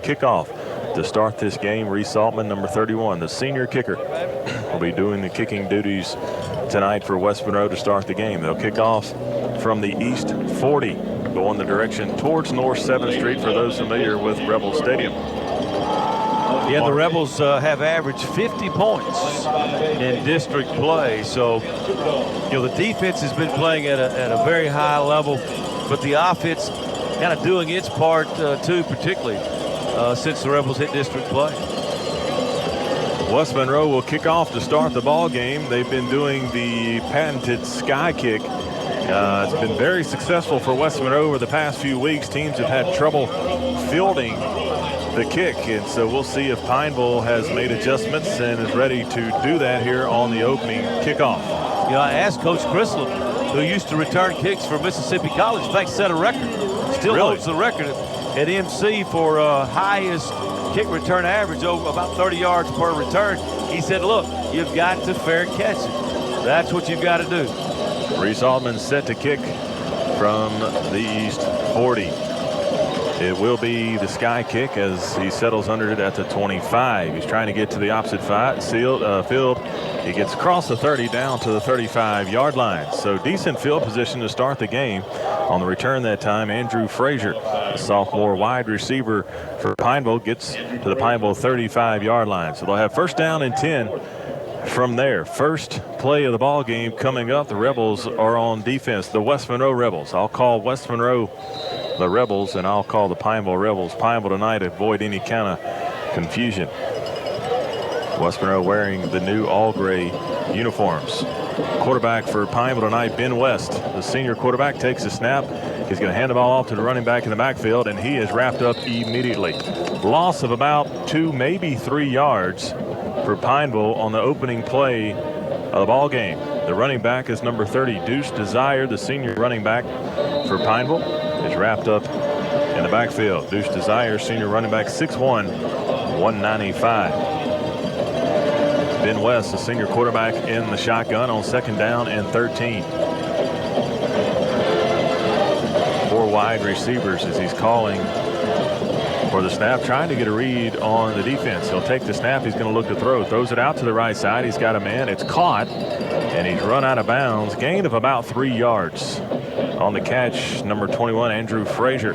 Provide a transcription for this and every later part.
kickoff to start this game. Reese Altman, number 31, the senior kicker, will be doing the kicking duties tonight for West Monroe to start the game. They'll kick off from the East 40, going the direction towards North 7th Street for those familiar with Rebel Stadium. Yeah, the Rebels have averaged 50 points in district play. So, the defense has been playing at a very high level, but the offense kind of doing its part too, particularly since the Rebels hit district play. West Monroe will kick off to start the ball game. They've been doing the patented sky kick. It's been very successful for West Monroe over the past few weeks. Teams have had trouble fielding the kick, and so we'll see if Pineville has made adjustments and is ready to do that here on the opening kickoff. I asked Coach Chrysler, who used to return kicks for Mississippi College, in fact set a record, still holds the record at MC for highest kick return average, over about 30 yards per return. He said, look, you've got to fair catch it. That's what you've got to do. Reese Altman set to kick from the East 40. It will be the sky kick as he settles under it at the 25. He's trying to get to the opposite field. He gets across the 30 down to the 35-yard line. So decent field position to start the game. On the return that time, Andrew Frazier, the sophomore wide receiver for Pineville, gets to the Pineville 35-yard line. So they'll have first down and 10 from there. First play of the ball game coming up. The Rebels are on defense. The West Monroe Rebels. I'll call West Monroe the Rebels, and I'll call the Pineville Rebels. Pineville tonight, avoid any kind of confusion. West Monroe wearing the new all-gray uniforms. Quarterback for Pineville tonight, Ben West. The senior quarterback takes a snap. He's going to hand the ball off to the running back in the backfield, and he is wrapped up immediately. Loss of about 2, maybe 3 yards for Pineville on the opening play of the ball game. The running back is number 30, Deuce Desire, the senior running back for Pineville, is wrapped up in the backfield. Deuce Desire, senior running back, 6'1", 195. Ben West, the senior quarterback, in the shotgun on second down and 13. 4 wide receivers as he's calling for the snap, trying to get a read on the defense. He'll take the snap. He's going to look to throw. Throws it out to the right side. He's got a man. It's caught, and he's run out of bounds. Gain of about 3 yards. On the catch, number 21, Andrew Frazier,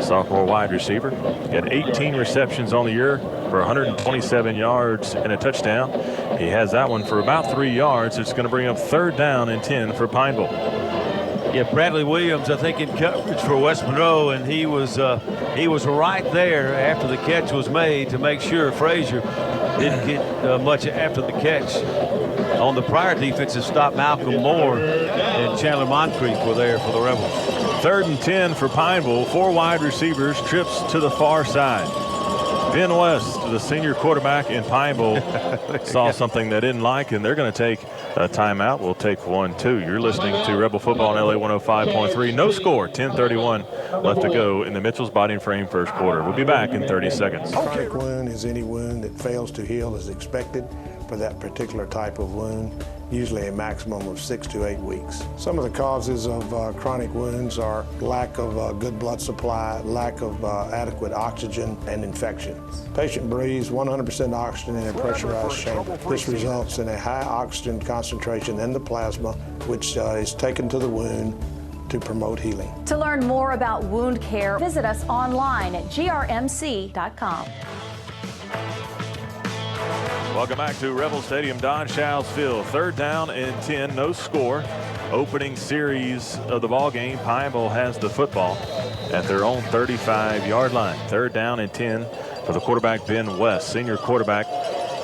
sophomore wide receiver. He had 18 receptions on the year for 127 yards and a touchdown. He has that one for about 3 yards. It's going to bring up third down and 10 for Pineville. Yeah, Bradley Williams, I think, in coverage for West Monroe, and he was right there after the catch was made to make sure Frazier didn't get much after the catch. On the prior defensive stop, Malcolm Moore and Chandler Moncrief were there for the Rebels. Third and 10 for Pineville. 4 wide receivers, trips to the far side. Ben West, the senior quarterback in Pineville, saw something they didn't like, and they're going to take a timeout. We'll take 1, 2. You're listening to Rebel Football on LA 105.3. No score, 10:31 left to go in the Mitchell's Body and Frame first quarter. We'll be back in 30 seconds. A chronic wound is any wound that fails to heal as expected for that particular type of wound, usually a maximum of 6 to 8 weeks. Some of the causes of chronic wounds are lack of good blood supply, lack of adequate oxygen, and infection. Patient breathes 100% oxygen in a pressurized chamber. This results in a high oxygen concentration in the plasma, which is taken to the wound to promote healing. To learn more about wound care, visit us online at grmc.com. Welcome back to Rebel Stadium, Don Shows Field. Third down and 10, no score. Opening series of the ball game. Pineville has the football at their own 35-yard line. Third down and 10 for the quarterback, Ben West, senior quarterback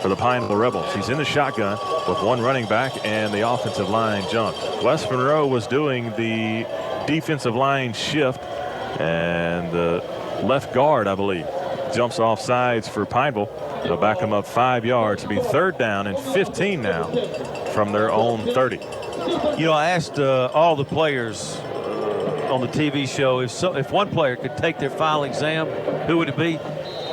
for the Pineville Rebels. He's in the shotgun with 1 running back, and the offensive line jumped. West Monroe was doing the defensive line shift, and the left guard, I believe, jumps off sides for Pineville. They'll back them up 5 yards to be third down and 15 now from their own 30. I asked all the players on the TV show if one player could take their final exam, who would it be?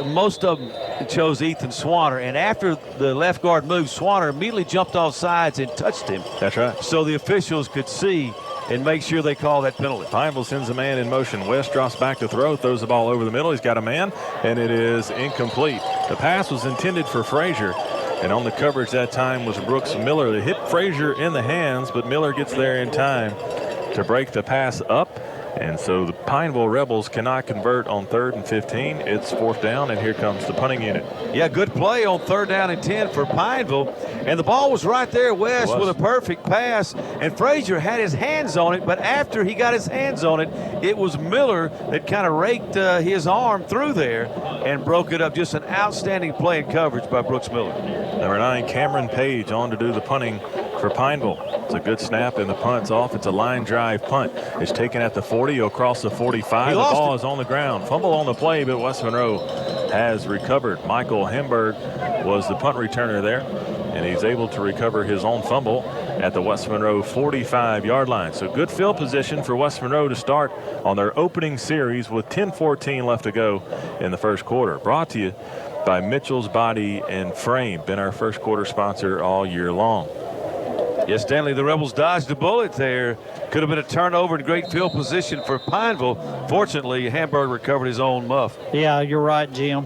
Most of them chose Ethan Swanner, and after the left guard moved, Swanner immediately jumped off sides and touched him. That's right. So the officials could see and make sure they call that penalty. Pineville sends a man in motion. West drops back to throw, throws the ball over the middle. He's got a man, and it is incomplete. The pass was intended for Frazier, and on the coverage that time was Brooks Miller. They hit Frazier in the hands, but Miller gets there in time to break the pass up. And so the Pineville Rebels cannot convert on 3rd and 15. It's 4th down, and here comes the punting unit. Yeah, good play on 3rd down and 10 for Pineville. And the ball was right there, West, with a perfect pass. And Frazier had his hands on it, but after he got his hands on it, it was Miller that kind of raked his arm through there and broke it up. Just an outstanding play and coverage by Brooks Miller. Number 9, Cameron Page, on to do the punting for Pineville. It's a good snap, and the punt's off. It's a line drive punt. It's taken at the 40, across the 45. The ball is on the ground. Fumble on the play, but West Monroe has recovered. Michael Hemberg was the punt returner there, and he's able to recover his own fumble at the West Monroe 45-yard line. So good field position for West Monroe to start on their opening series with 10:14 left to go in the first quarter. Brought to you by Mitchell's Body and Frame. Been our first quarter sponsor all year long. Yes, Stanley, the Rebels dodged a bullet there. Could have been a turnover in great field position for Pineville. Fortunately, Hamburg recovered his own muff. Yeah, you're right, Jim.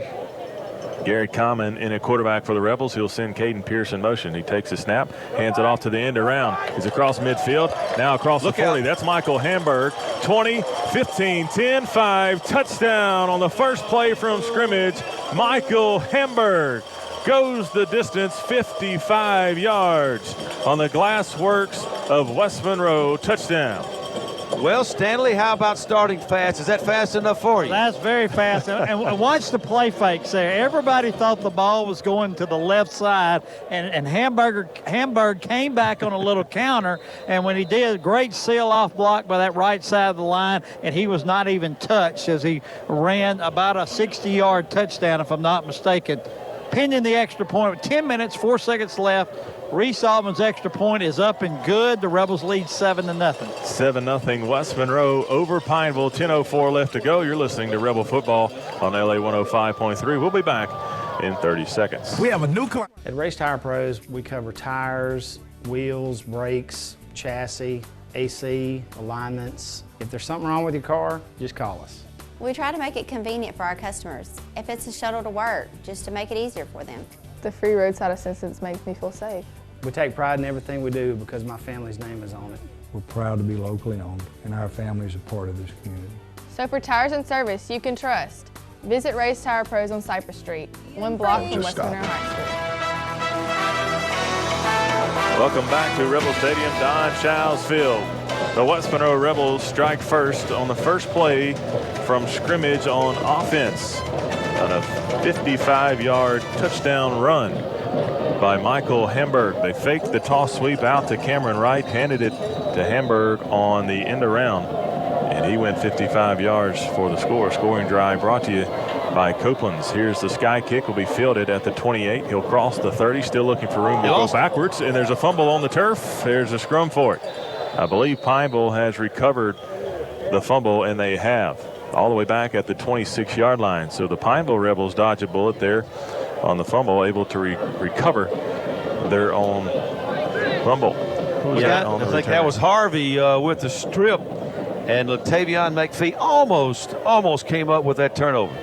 Garrett Common in a quarterback for the Rebels. He'll send Caden Pierce in motion. He takes a snap, hands it off to the end around. He's across midfield, now across the 40. That's Michael Hamburg. 20, 15, 10, 5. Touchdown on the first play from scrimmage. Michael Hamburg goes the distance, 55 yards on the Glassworks of West Monroe. Touchdown. Well, Stanley, how about starting fast? Is that fast enough for you? That's very fast. And watch the play fakes there. Everybody thought the ball was going to the left side, and Hamburg came back on a little counter, and when he did, great seal-off block by that right side of the line, and he was not even touched as he ran about a 60-yard touchdown, if I'm not mistaken. Pinning the extra point with 10 minutes, 4 seconds left. Reese Altman's extra point is up and good. The Rebels lead 7-0. 7-0 West Monroe over Pineville. 10:04 left to go. You're listening to Rebel Football on LA 105.3. We'll be back in 30 seconds. We have a new client. At Race Tire Pros, we cover tires, wheels, brakes, chassis, AC, alignments. If there's something wrong with your car, just call us. We try to make it convenient for our customers. If it's a shuttle to work, just to make it easier for them. The free roadside assistance makes me feel safe. We take pride in everything we do because my family's name is on it. We're proud to be locally owned, and our family is a part of this community. So for tires and service you can trust, visit Race Tire Pros on Cypress Street, 1 block from West Monroe High School. Welcome back to Rebel Stadium, Don Childs Field. The West Monroe Rebels strike first on the first play from scrimmage on offense on a 55-yard touchdown run by Michael Hamburg. They faked the toss sweep out to Cameron Wright, handed it to Hamburg on the end around, and he went 55 yards for the score. Scoring drive brought to you by Copeland's. Here's the sky kick, will be fielded at the 28. He'll cross the 30, still looking for room to go backwards, and there's a fumble on the turf. There's a scrum for it. I believe Pineville has recovered the fumble, and they have, all the way back at the 26-yard line. So the Pineville Rebels dodge a bullet there on the fumble, able to recover their own fumble. I think that was Harvey with the strip, and Latavion McPhee almost came up with that turnover.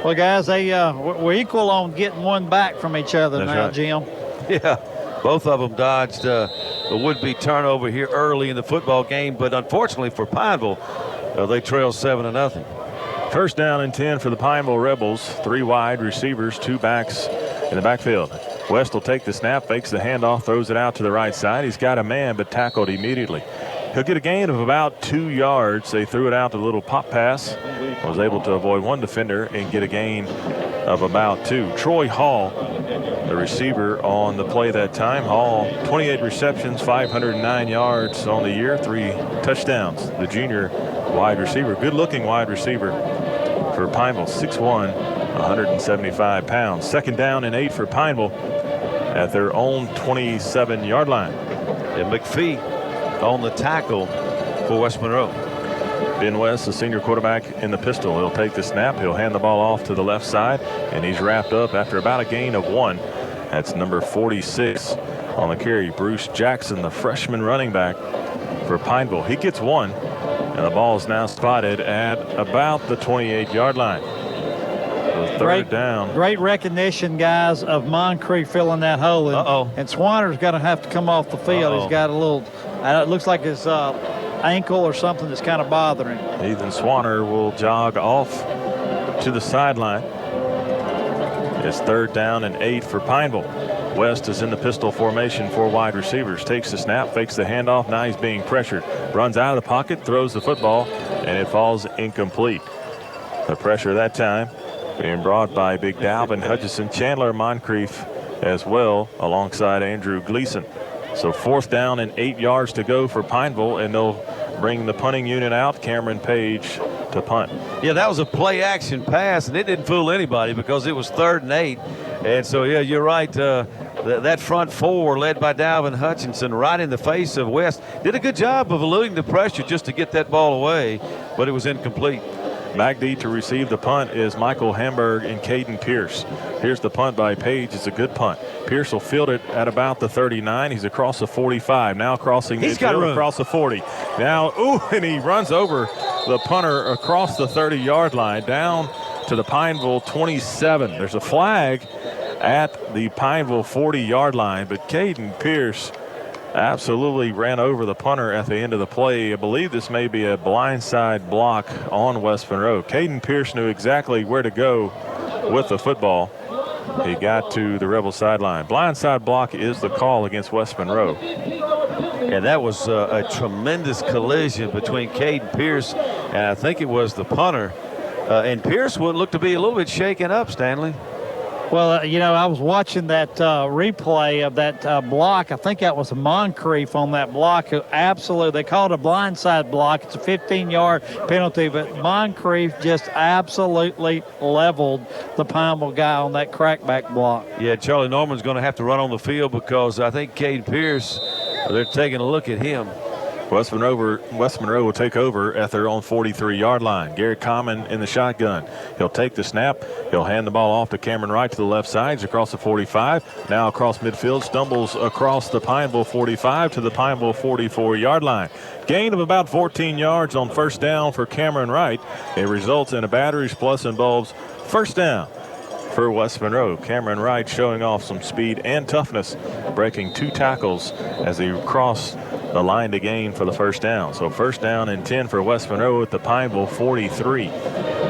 Well, guys, we're equal on getting one back from each other. That's now, right. Jim. Yeah, both of them dodged a would-be turnover here early in the football game, but unfortunately for Pineville, they trail 7-0. First down and 10 for the Pineville Rebels. 3 wide receivers, 2 backs in the backfield. West will take the snap, fakes the handoff, throws it out to the right side. He's got a man, but tackled immediately. He'll get a gain of about 2 yards. They threw it out to a little pop pass. Was able to avoid one defender and get a gain of about 2. Troy Hall, the receiver on the play that time. Hall, 28 receptions, 509 yards on the year, 3 touchdowns. The junior wide receiver, good-looking wide receiver for Pineville, 6'1", 175 pounds. Second down and 8 for Pineville at their own 27-yard line. And McPhee on the tackle for West Monroe. Ben West, the senior quarterback, in the pistol. He'll take the snap. He'll hand the ball off to the left side, and he's wrapped up after about a gain of 1. That's number 46 on the carry. Bruce Jackson, the freshman running back for Pineville. He gets one, and the ball is now spotted at about the 28-yard line. So third down. Great recognition, guys, of Moncrief filling that hole. And Swanner's going to have to come off the field. He's got a little, it looks like his ankle or something that's kind of bothering him. Ethan Swanner will jog off to the sideline. It's third down and 8 for Pineville. West is in the pistol formation, 4 wide receivers. Takes the snap, fakes the handoff. Now he's being pressured. Runs out of the pocket, throws the football, and it falls incomplete. The pressure that time being brought by Big Dalvin Hutchison, Chandler Moncrief as well, alongside Andrew Gleason. So fourth down and 8 yards to go for Pineville, and they'll bring the punting unit out. Cameron Page to punt. Yeah, that was a play action pass, and it didn't fool anybody because it was 3rd and 8. And so, yeah, you're right. That front 4 led by Dalvin Hutchinson right in the face of West did a good job of eluding the pressure just to get that ball away, but it was incomplete. McD to receive the punt is Michael Hamburg and Caden Pierce. Here's the punt by Page. It's a good punt. Pierce will field it at about the 39. He's across the 45. Now crossing midfield across the 40. Now, and he runs over the punter across the 30-yard line down to the Pineville 27. There's a flag at the Pineville 40-yard line, but Caden Pierce absolutely ran over the punter at the end of the play. I believe this may be a blindside block on West Monroe. Caden Pierce knew exactly where to go with the football. He got to the Rebel sideline. Blindside block is the call against West Monroe. And that was a tremendous collision between Caden Pierce and I think it was the punter. And Pierce would look to be a little bit shaken up, Stanley. Well, you know, I was watching that replay of that block. I think that was Moncrief on that block. Absolutely, they called it a blindside block. It's a 15-yard penalty, but Moncrief just absolutely leveled the Pineville guy on that crackback block. Yeah, Charlie Norman's going to have to run on the field because I think Caden Pierce, they're taking a look at him. West Monroe will take over at their own 43-yard line. Garrett Common in the shotgun. He'll take the snap. He'll hand the ball off to Cameron Wright to the left side. He's across the 45. Now across midfield. Stumbles across the Pineville 45 to the Pineville 44-yard line. Gain of about 14 yards on first down for Cameron Wright. It results in a batteries plus and bulbs first down for West Monroe. Cameron Wright showing off some speed and toughness, breaking 2 tackles as he crossed the line to gain for the first down. So first down and 10 for West Monroe at the Pineville 43.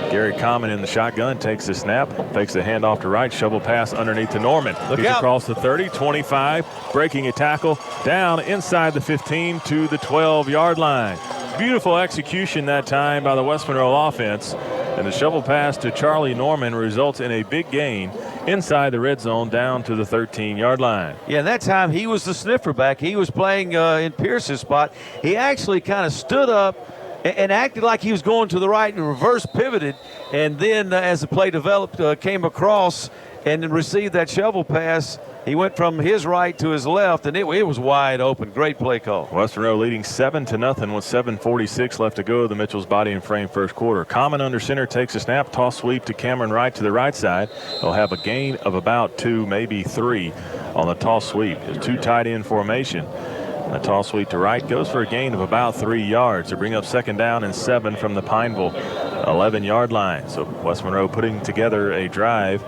Gary Common in the shotgun takes the snap, fakes the handoff to Wright, shovel pass underneath to Norman. He's across the 30, 25, breaking a tackle down inside the 15 to the 12-yard line. Beautiful execution that time by the West Monroe offense. And the shovel pass to Charlie Norman results in a big gain inside the red zone down to the 13-yard line. Yeah, that time he was the sniffer back. He was playing in Pierce's spot. He actually kind of stood up and acted like he was going to the right and reverse pivoted. And then as the play developed, came across and received that shovel pass. He went from his right to his left, and it was wide open. Great play call. West Monroe leading 7-0 with 7:46 left to go. The Mitchell's body and frame first quarter. Common under center takes a snap, toss sweep to Cameron Wright to the right side. He'll have a gain of about 2, maybe 3 on the toss sweep. It's 2 tight end formation. The toss sweep to Wright goes for a gain of about 3 yards to bring up second down and 7 from the Pineville 11-yard line. So West Monroe putting together a drive,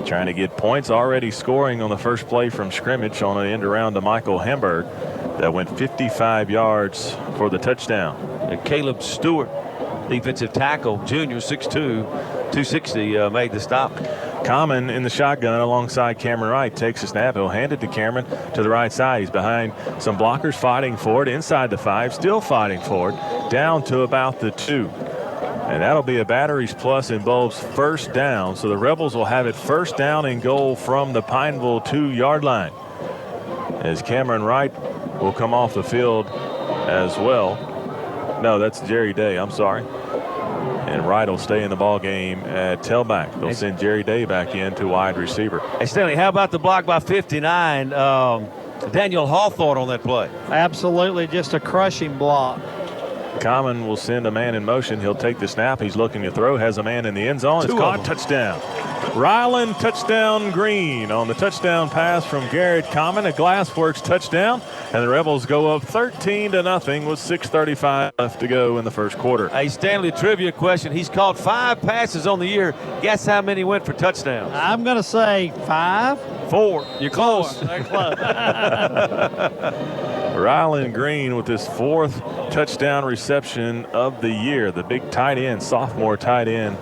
trying to get points, already scoring on the first play from scrimmage on an end around to Michael Hamburg that went 55 yards for the touchdown. And Caleb Stewart, defensive tackle, junior, 6'2", 260, made the stop. Common in the shotgun alongside Cameron Wright takes a snap. He'll hand it to Cameron to the right side. He's behind some blockers fighting for it inside the 5, still fighting for it, down to about the 2. And that'll be a batteries plus and bulbs first down. So the Rebels will have it first down and goal from the Pineville 2-yard line. As Cameron Wright will come off the field as well. No, that's Jerry Day. I'm sorry. And Wright will stay in the ball game at tailback. They'll send Jerry Day back in to wide receiver. Hey, Stanley, how about the block by 59? Daniel Hawthorne on that play. Absolutely, just a crushing block. Common will send a man in motion. He'll take the snap. He's looking to throw. Has a man in the end zone. It's caught. Touchdown. Ryland, touchdown Green on the touchdown pass from Garrett Common. A Glassworks touchdown. And the Rebels go up 13-0 with 6:35 left to go in the first quarter. Hey, Stanley, trivia question. He's caught 5 passes on the year. Guess how many went for touchdowns? I'm going to say 5. 4. You're close. 4. They're close. Ryland Green with his 4th touchdown reception of the year. The big tight end, sophomore tight end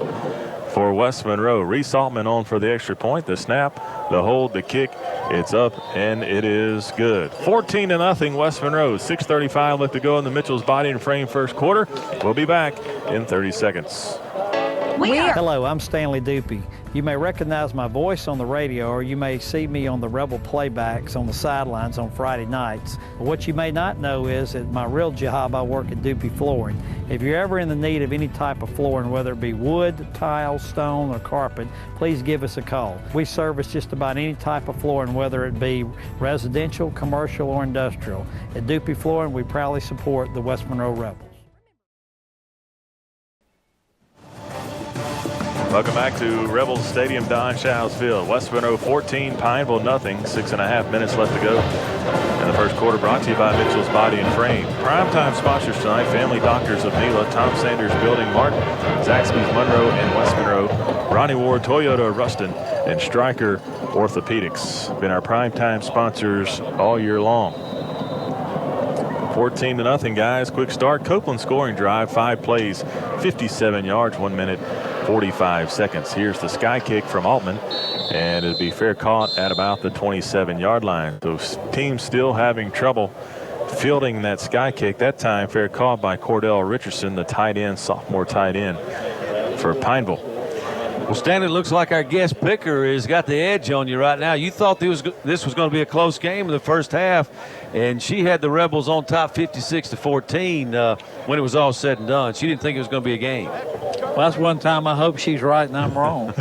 for West Monroe. Reese Altman on for the extra point. The snap, the hold, the kick. It's up, and it is good. 14-0 West Monroe. 6:35 left to go in the Mitchell's Body and Frame first quarter. We'll be back in 30 seconds. Hello, I'm Stanley Dupuy. You may recognize my voice on the radio, or you may see me on the Rebel playbacks on the sidelines on Friday nights. But what you may not know is that my real job, I work at Dupuy Flooring. If you're ever in the need of any type of flooring, whether it be wood, tile, stone, or carpet, please give us a call. We service just about any type of flooring, whether it be residential, commercial, or industrial. At Dupuy Flooring, we proudly support the West Monroe Rebels. Welcome back to Rebels Stadium, Don Shows Field. West Monroe 14, Pineville nothing. 6.5 minutes left to go in the first quarter. Brought to you by Mitchell's Body and Frame. Primetime sponsors tonight: Family Doctors of Nela, Tom Sanders Building Martin, Zaxby's Monroe and West Monroe, Ronnie Ward Toyota Ruston, and Stryker Orthopedics. Been our primetime sponsors all year long. 14-0, guys. Quick start. Copeland scoring drive, 5 plays, 57 yards, 1 minute, 45 seconds. Here's the sky kick from Altman, and it'll be fair caught at about the 27-yard line. So team still having trouble fielding that sky kick. That time fair caught by Cordell Richardson, the tight end, sophomore tight end for Pineville. Well, Stanley, looks like our guest picker has got the edge on you right now. You thought this was going to be a close game in the first half, and she had the Rebels on top 56-14 when it was all said and done. She didn't think it was going to be a game. Well, that's one time I hope she's right and I'm wrong.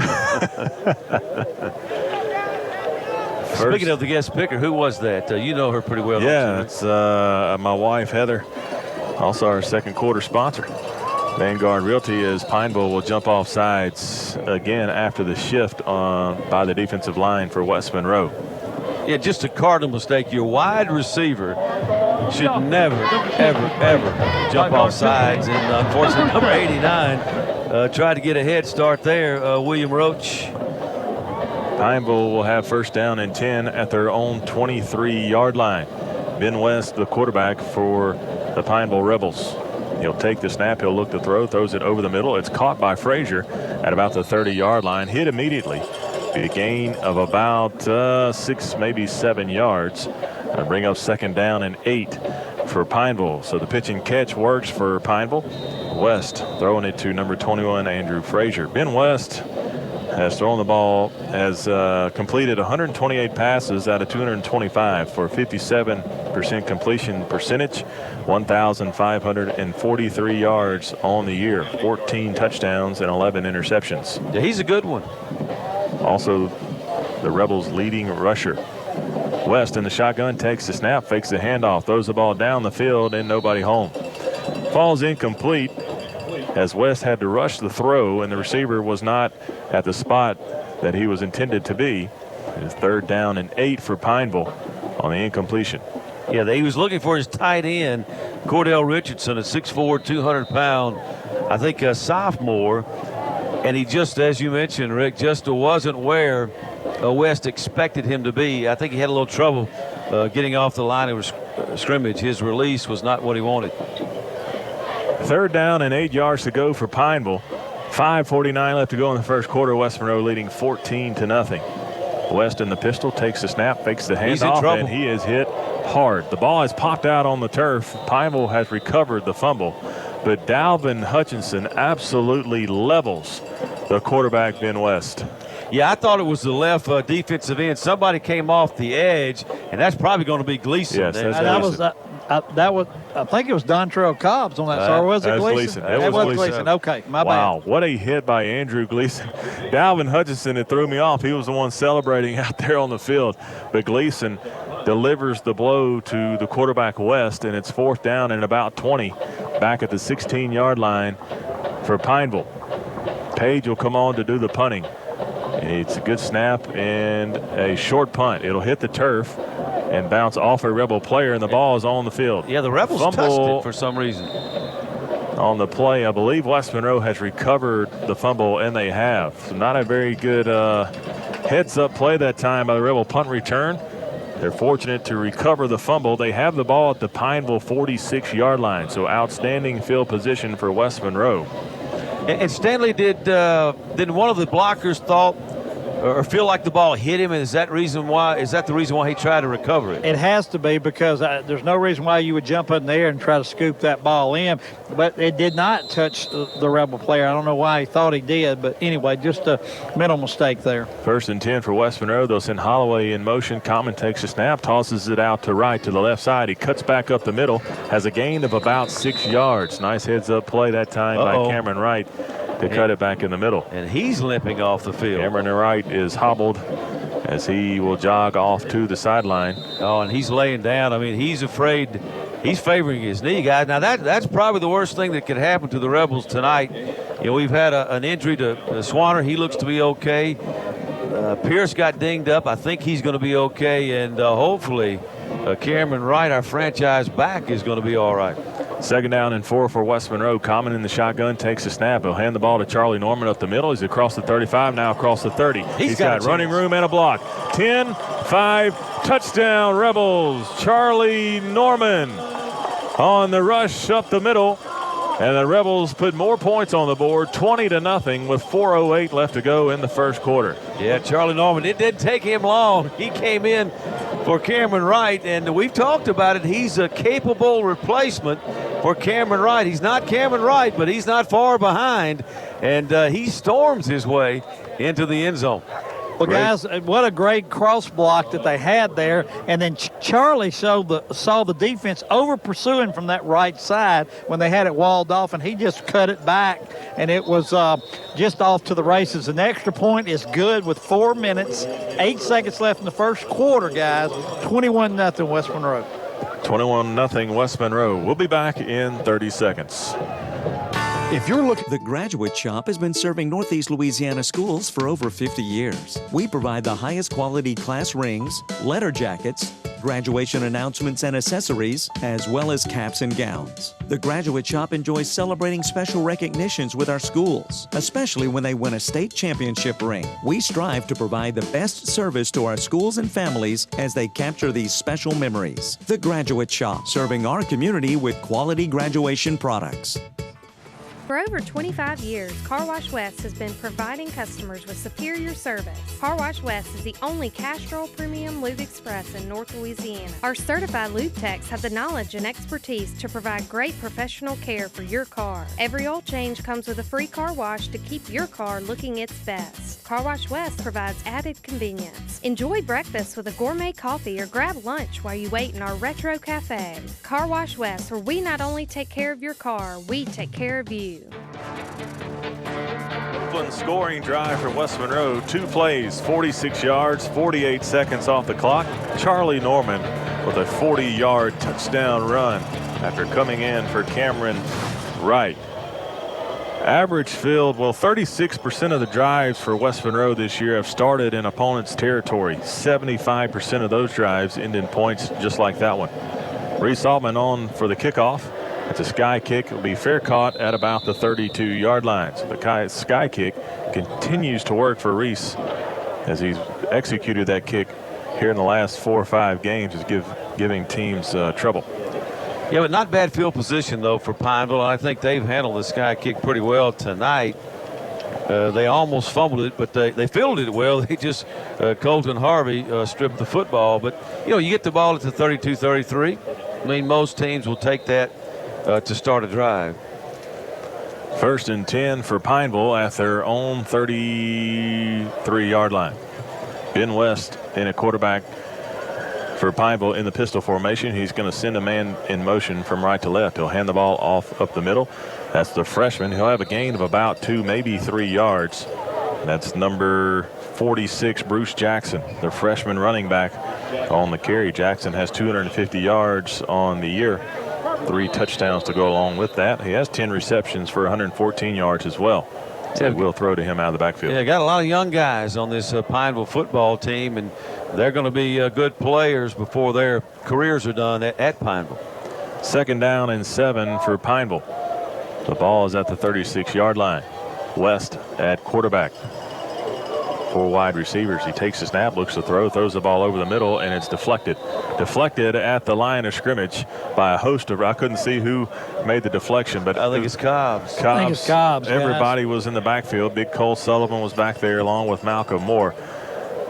Speaking of the guest picker, who was that? You know her pretty well. Yeah, it's my wife, Heather, also our second quarter sponsor. Vanguard Realty, as Pineville will jump off sides again after the shift by the defensive line for West Monroe. Yeah, just a cardinal mistake. Your wide receiver should never, ever, ever jump off sides. And unfortunately, number 89 tried to get a head start there, William Roach. Pineville will have first down and 10 at their own 23-yard line. Ben West, the quarterback for the Pineville Rebels. He'll take the snap. He'll look to throw. Throws it over the middle. It's caught by Frazier at about the 30-yard line. Hit immediately. A gain of about 6, maybe 7 yards. Bring up second down and 8 for Pineville. So the pitch and catch works for Pineville. West throwing it to number 21, Andrew Frazier. Ben West has thrown the ball, has completed 128 passes out of 225 for 57% completion percentage, 1,543 yards on the year, 14 touchdowns and 11 interceptions. Yeah, he's a good one. Also, the Rebels' leading rusher. West in the shotgun, takes the snap, fakes the handoff, throws the ball down the field, and nobody home. Falls incomplete, as West had to rush the throw, and the receiver was not at the spot that he was intended to be. It's third down and 8 for Pineville on the incompletion. Yeah, he was looking for his tight end, Cordell Richardson, a 6'4", 200-pound, I think a sophomore. And he just, as you mentioned, Rick, just wasn't where West expected him to be. I think he had a little trouble getting off the line of scrimmage. His release was not what he wanted. Third down and 8 yards to go for Pineville. 5:49 left to go in the first quarter. West Monroe leading 14-0. West in the pistol, takes the snap, fakes the handoff, and he is hit hard. The ball has popped out on the turf. Pineville has recovered the fumble, but Dalvin Hutchinson absolutely levels the quarterback, Ben West. Yeah, I thought it was the left defensive end. Somebody came off the edge, and that's probably going to be Gleason. Yes, that's I think it was Dontrell Cobbs on that. Or was it Gleason? It was Gleason. Okay, my bad. Wow, what a hit by Andrew Gleason. Dalvin Hutchinson, it threw me off. He was the one celebrating out there on the field. But Gleason delivers the blow to the quarterback West, and it's 4th down and about 20 back at the 16-yard line for Pineville. Page will come on to do the punting. It's a good snap and a short punt. It'll hit the turf and bounce off a Rebel player, and the ball is on the field. Yeah, the Rebels touched it for some reason. On the play, I believe West Monroe has recovered the fumble, and they have. So not a very good heads-up play that time by the Rebel punt return. They're fortunate to recover the fumble. They have the ball at the Pineville 46-yard line, so outstanding field position for West Monroe. And Stanley, did one of the blockers thought or feel like the ball hit him? And is that the reason why he tried to recover it? It has to be, because there's no reason why you would jump in the air and try to scoop that ball in. But it did not touch the Rebel player. I don't know why he thought he did, but anyway, just a mental mistake there. 1st and 10 for West Monroe. They'll send Holloway in motion. Common takes a snap, tosses it out to right to the left side. He cuts back up the middle, has a gain of about 6 yards. Nice heads-up play that time by Cameron Wright to cut it back in the middle. And he's limping off the field. Cameron Wright is hobbled as he will jog off to the sideline. Oh, and he's laying down. I mean, he's afraid. He's favoring his knee, guys. Now, that's probably the worst thing that could happen to the Rebels tonight. You know, we've had an injury to Swanner. He looks to be okay. Pierce got dinged up. I think he's going to be okay. And hopefully Cameron Wright, our franchise back, is going to be all right. 2nd down and 4 for West Monroe. Common in the shotgun, takes a snap. He'll hand the ball to Charlie Norman up the middle. He's across the 35, now across the 30. He's got running room and a block. 10-5, touchdown Rebels. Charlie Norman on the rush up the middle. And the Rebels put more points on the board, 20-0, with 4:08 left to go in the first quarter. Yeah, Charlie Norman, it didn't take him long. He came in for Cameron Wright, and we've talked about it. He's a capable replacement for Cameron Wright. He's not Cameron Wright, but he's not far behind, and he storms his way into the end zone. Well, guys, what a great cross block that they had there. And then Charlie saw the defense over pursuing from that right side when they had it walled off, and he just cut it back, and it was just off to the races. An extra point is good with 4 minutes, 8 seconds left in the first quarter, guys. 21-0 West Monroe. 21-0 West Monroe. We'll be back in 30 seconds. If you're looking, the Graduate Shop has been serving Northeast Louisiana schools for over 50 years. We provide the highest quality class rings, letter jackets, graduation announcements and accessories, as well as caps and gowns. The Graduate Shop enjoys celebrating special recognitions with our schools, especially when they win a state championship ring. We strive to provide the best service to our schools and families as they capture these special memories. The Graduate Shop, serving our community with quality graduation products. For over 25 years, Car Wash West has been providing customers with superior service. Car Wash West is the only Castrol Premium Lube Express in North Louisiana. Our certified lube techs have the knowledge and expertise to provide great professional care for your car. Every oil change comes with a free car wash to keep your car looking its best. Car Wash West provides added convenience. Enjoy breakfast with a gourmet coffee or grab lunch while you wait in our retro cafe. Car Wash West, where we not only take care of your car, we take care of you. Oakland scoring drive for West Monroe. 2 plays, 46 yards, 48 seconds off the clock. Charlie Norman with a 40-yard touchdown run after coming in for Cameron Wright. Average field, well, 36% of the drives for West Monroe this year have started in opponent's territory. 75% of those drives end in points just like that one. Reese Altman on for the kickoff. It's a sky kick. It'll be fair caught at about the 32-yard line. So the sky kick continues to work for Reese as he's executed that kick here in the last 4 or 5 games, is giving teams trouble. Yeah, but not bad field position, though, for Pineville. I think they've handled the sky kick pretty well tonight. They almost fumbled it, but they fielded it well. They just, Colton Harvey stripped the football. But, you know, you get the ball at the 32-33. I mean, most teams will take that to start a drive. 1st and 10 for Pineville at their own 33-yard line. Ben West in a quarterback for Pineville in the pistol formation. He's going to send a man in motion from right to left. He'll hand the ball off up the middle. That's the freshman. He'll have a gain of about 2, maybe 3 yards. That's number 46, Bruce Jackson, the freshman running back on the carry. Jackson has 250 yards on the year, 3 touchdowns to go along with that. He has 10 receptions for 114 yards as well. So we'll throw to him out of the backfield. Yeah, got a lot of young guys on this Pineville football team, and they're going to be good players before their careers are done at Pineville. 2nd down and 7 for Pineville. The ball is at the 36-yard line. West at quarterback. 4 wide receivers. He takes the snap, looks to throw, throws the ball over the middle, and it's deflected. Deflected at the line of scrimmage by a host of, I couldn't see who made the deflection, but I think it's Cobbs. I think it's Cobbs. Everybody was in the backfield. Big Cole Sullivan was back there along with Malcolm Moore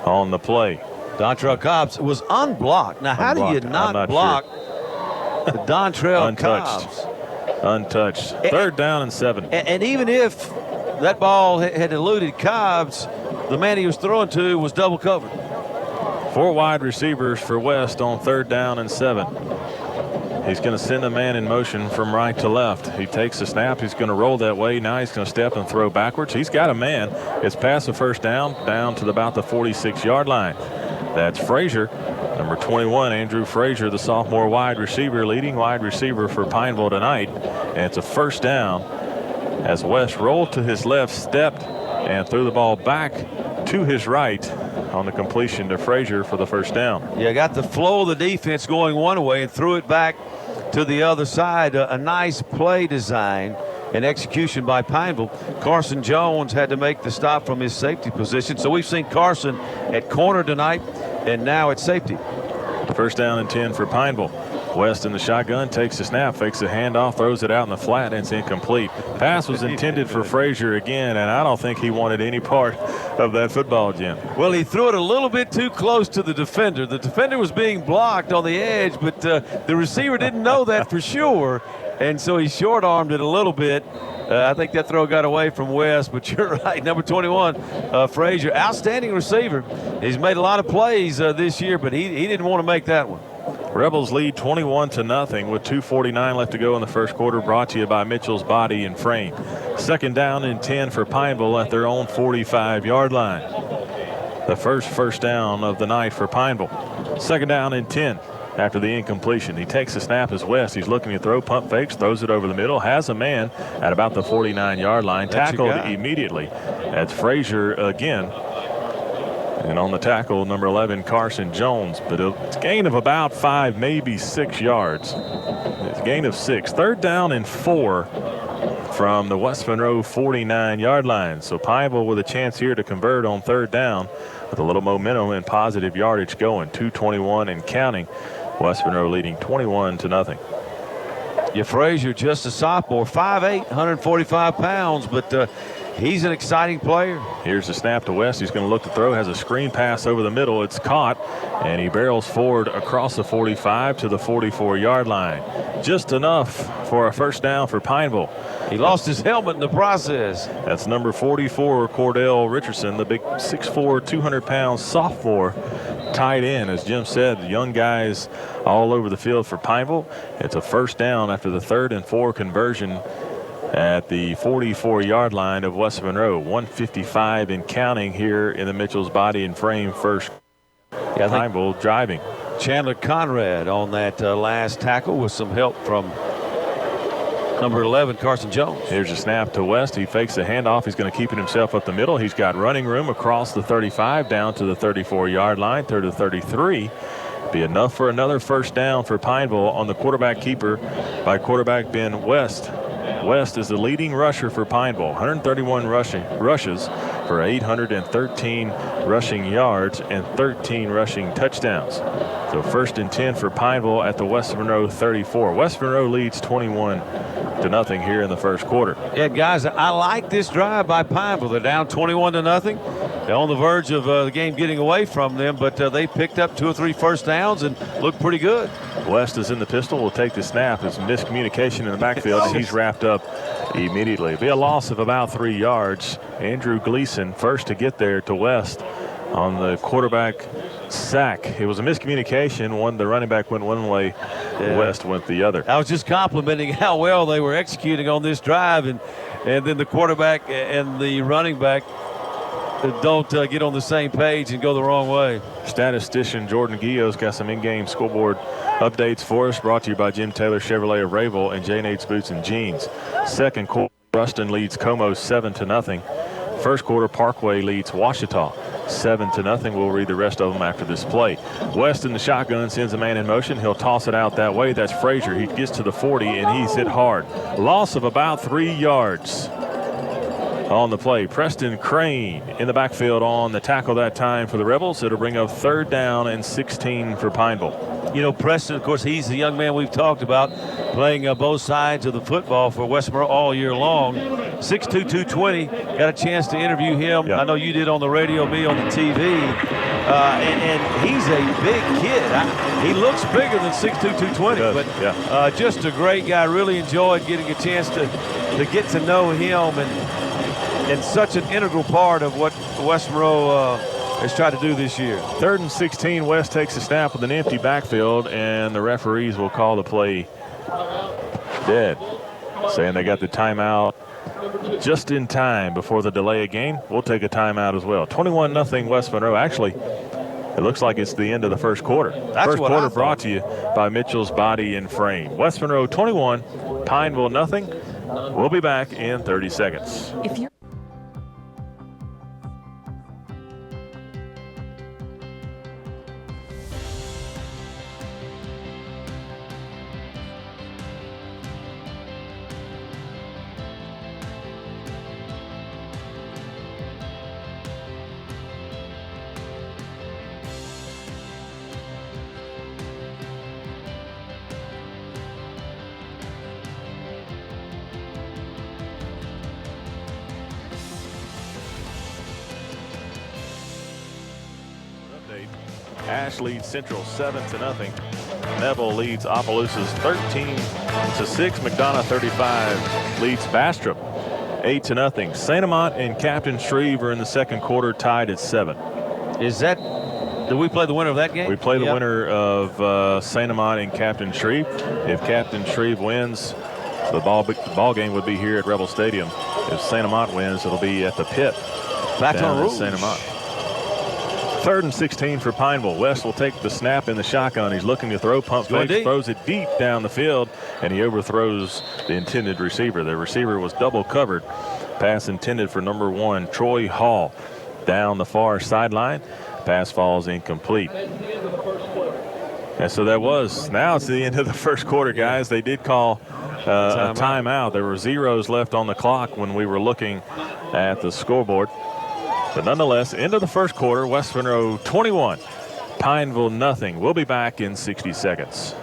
on the play. Dontrell Cobbs was unblocked. Now, how do you not block the Dontrell Cobbs? Untouched. 3rd down and 7. And even if that ball had eluded Cobbs, the man he was throwing to was double covered. 4 wide receivers for West on 3rd down and 7. He's going to send a man in motion from right to left. He takes the snap. He's going to roll that way. Now he's going to step and throw backwards. He's got a man. It's past the 1st down to about the 46-yard line. That's Frazier, number 21, Andrew Frazier, the sophomore wide receiver, leading wide receiver for Pineville tonight. And it's a 1st down as West rolled to his left, stepped, and threw the ball back to his right on the completion to Frazier for the 1st down. Yeah, got the flow of the defense going one way and threw it back to the other side. A nice play design and execution by Pineville. Carson Jones had to make the stop from his safety position. So we've seen Carson at corner tonight and now at safety. 1st down and 10 for Pineville. West in the shotgun, takes the snap, fakes the handoff, throws it out in the flat, and it's incomplete. Pass was intended for Frazier again, and I don't think he wanted any part of that football, Jim. Well, he threw it a little bit too close to the defender. The defender was being blocked on the edge, but the receiver didn't know that for sure, and so he short-armed it a little bit. I think that throw got away from West, but you're right. Number 21, Frazier, outstanding receiver. He's made a lot of plays this year, but he didn't want to make that one. Rebels lead 21-0 with 2:49 left to go in the 1st quarter, brought to you by Mitchell's Body and Frame. 2nd down and 10 for Pineville at their own 45-yard line. The first down of the night for Pineville. 2nd down and 10 after the incompletion. He takes the snap as West. He's looking to throw, pump fakes, throws it over the middle, has a man at about the 49-yard line, tackled immediately. That's Frazier again. And on the tackle, number 11, Carson Jones. But it's a gain of about 5, maybe 6 yards. It's a gain of 6. 3rd down and 4 from the West Monroe 49-yard line. So Pineville with a chance here to convert on 3rd down with a little momentum and positive yardage going. 2:21 and counting. West Monroe leading 21-0. Yeah, Frazier, just a sophomore, 5'8", 145 pounds, but he's an exciting player. Here's the snap to West. He's going to look to throw. Has a screen pass over the middle. It's caught, and he barrels forward across the 45 to the 44-yard line. Just enough for a 1st down for Pineville. He lost his helmet in the process. That's number 44, Cordell Richardson, the big 6'4", 200-pound sophomore tight end. As Jim said, young guys all over the field for Pineville. It's a 1st down after the 3rd and 4 conversion at the 44-yard line of West Monroe. 1:55 and counting here in the Mitchell's Body and Frame first. Yeah, Pineville driving. Chandler Conrad on that last tackle with some help from number 11, Carson Jones. Here's a snap to West. He fakes the handoff. He's going to keep it himself up the middle. He's got running room across the 35 down to the 34-yard line, to the 33. Be enough for another 1st down for Pineville on the quarterback keeper by quarterback Ben West. West is the leading rusher for Pineville. 131 rushes for 813 rushing yards and 13 rushing touchdowns. So 1st and 10 for Pineville at the West Monroe 34. West Monroe leads 21-0 here in the 1st quarter. Yeah, guys, I like this drive by Pineville. They're down 21-0. They're on the verge of the game getting away from them, but they picked up 2 or 3 1st downs and look pretty good. West is in the pistol. Will take the snap. There's miscommunication in the backfield, and he's wrapped up immediately. It'll be a loss of about 3 yards. Andrew Gleason first to get there to West on the quarterback sack. It was a miscommunication. The running back went one way, West went the other. I was just complimenting how well they were executing on this drive, and then the quarterback and the running back don't get on the same page and go the wrong way. Statistician Jordan Guillo's got some in-game scoreboard updates for us, brought to you by Jim Taylor Chevrolet of Rayville and J&H Boots and Jeans. Second quarter, Ruston leads Como 7-0. First quarter, Parkway leads Ouachita 7-0. We'll read the rest of them after this play. West in the shotgun sends a man in motion. He'll toss it out that way. That's Frazier. He gets to the 40, and he's hit hard. Loss of about 3 yards on the play. Preston Crane in the backfield on the tackle that time for the Rebels. It'll bring up 3rd down and 16 for Pineville. You know, Preston, of course, he's the young man we've talked about playing both sides of the football for West Monroe all year long. 6'2", 220. Got a chance to interview him. Yep. I know you did on the radio, me on the TV. And he's a big kid. He looks bigger than 6'2", 220. But just a great guy. Really enjoyed getting a chance to get to know him, and such an integral part of what West Monroe has tried to do this year. 3rd and 16. West takes a snap with an empty backfield, and the referees will call the play dead, saying they got the timeout just in time before the delay of game. We'll take a timeout as well. 21-0 West Monroe. Actually, it looks like it's the end of the first quarter. First quarter brought to you by Mitchell's Body and Frame. West Monroe 21, Pineville 0. We'll be back in 30 seconds. If you're Ash leads Central 7-0. Neville leads Opelousas 13-6. McDonough 35 leads Bastrop 8-0. St. Amant and Captain Shreve are in the second quarter tied at 7. Do we play the winner of that game? We play the winner of St. Amant and Captain Shreve. If Captain Shreve wins, the ball game would be here at Rebel Stadium. If St. Amant wins, it'll be at the pit. Baton Rouge. St. Amant. 3rd and 16 for Pineville. West will take the snap in the shotgun. He's looking to throw. Pump fake, throws it deep down the field, and he overthrows the intended receiver. The receiver was double covered. Pass intended for number 1, Troy Hall, down the far sideline. Pass falls incomplete. And so that was. Now it's the end of the first quarter, guys. They did call a timeout. There were zeros left on the clock when we were looking at the scoreboard. But nonetheless, end of the first quarter, West Monroe 21, Pineville 0. We'll be back in 60 seconds.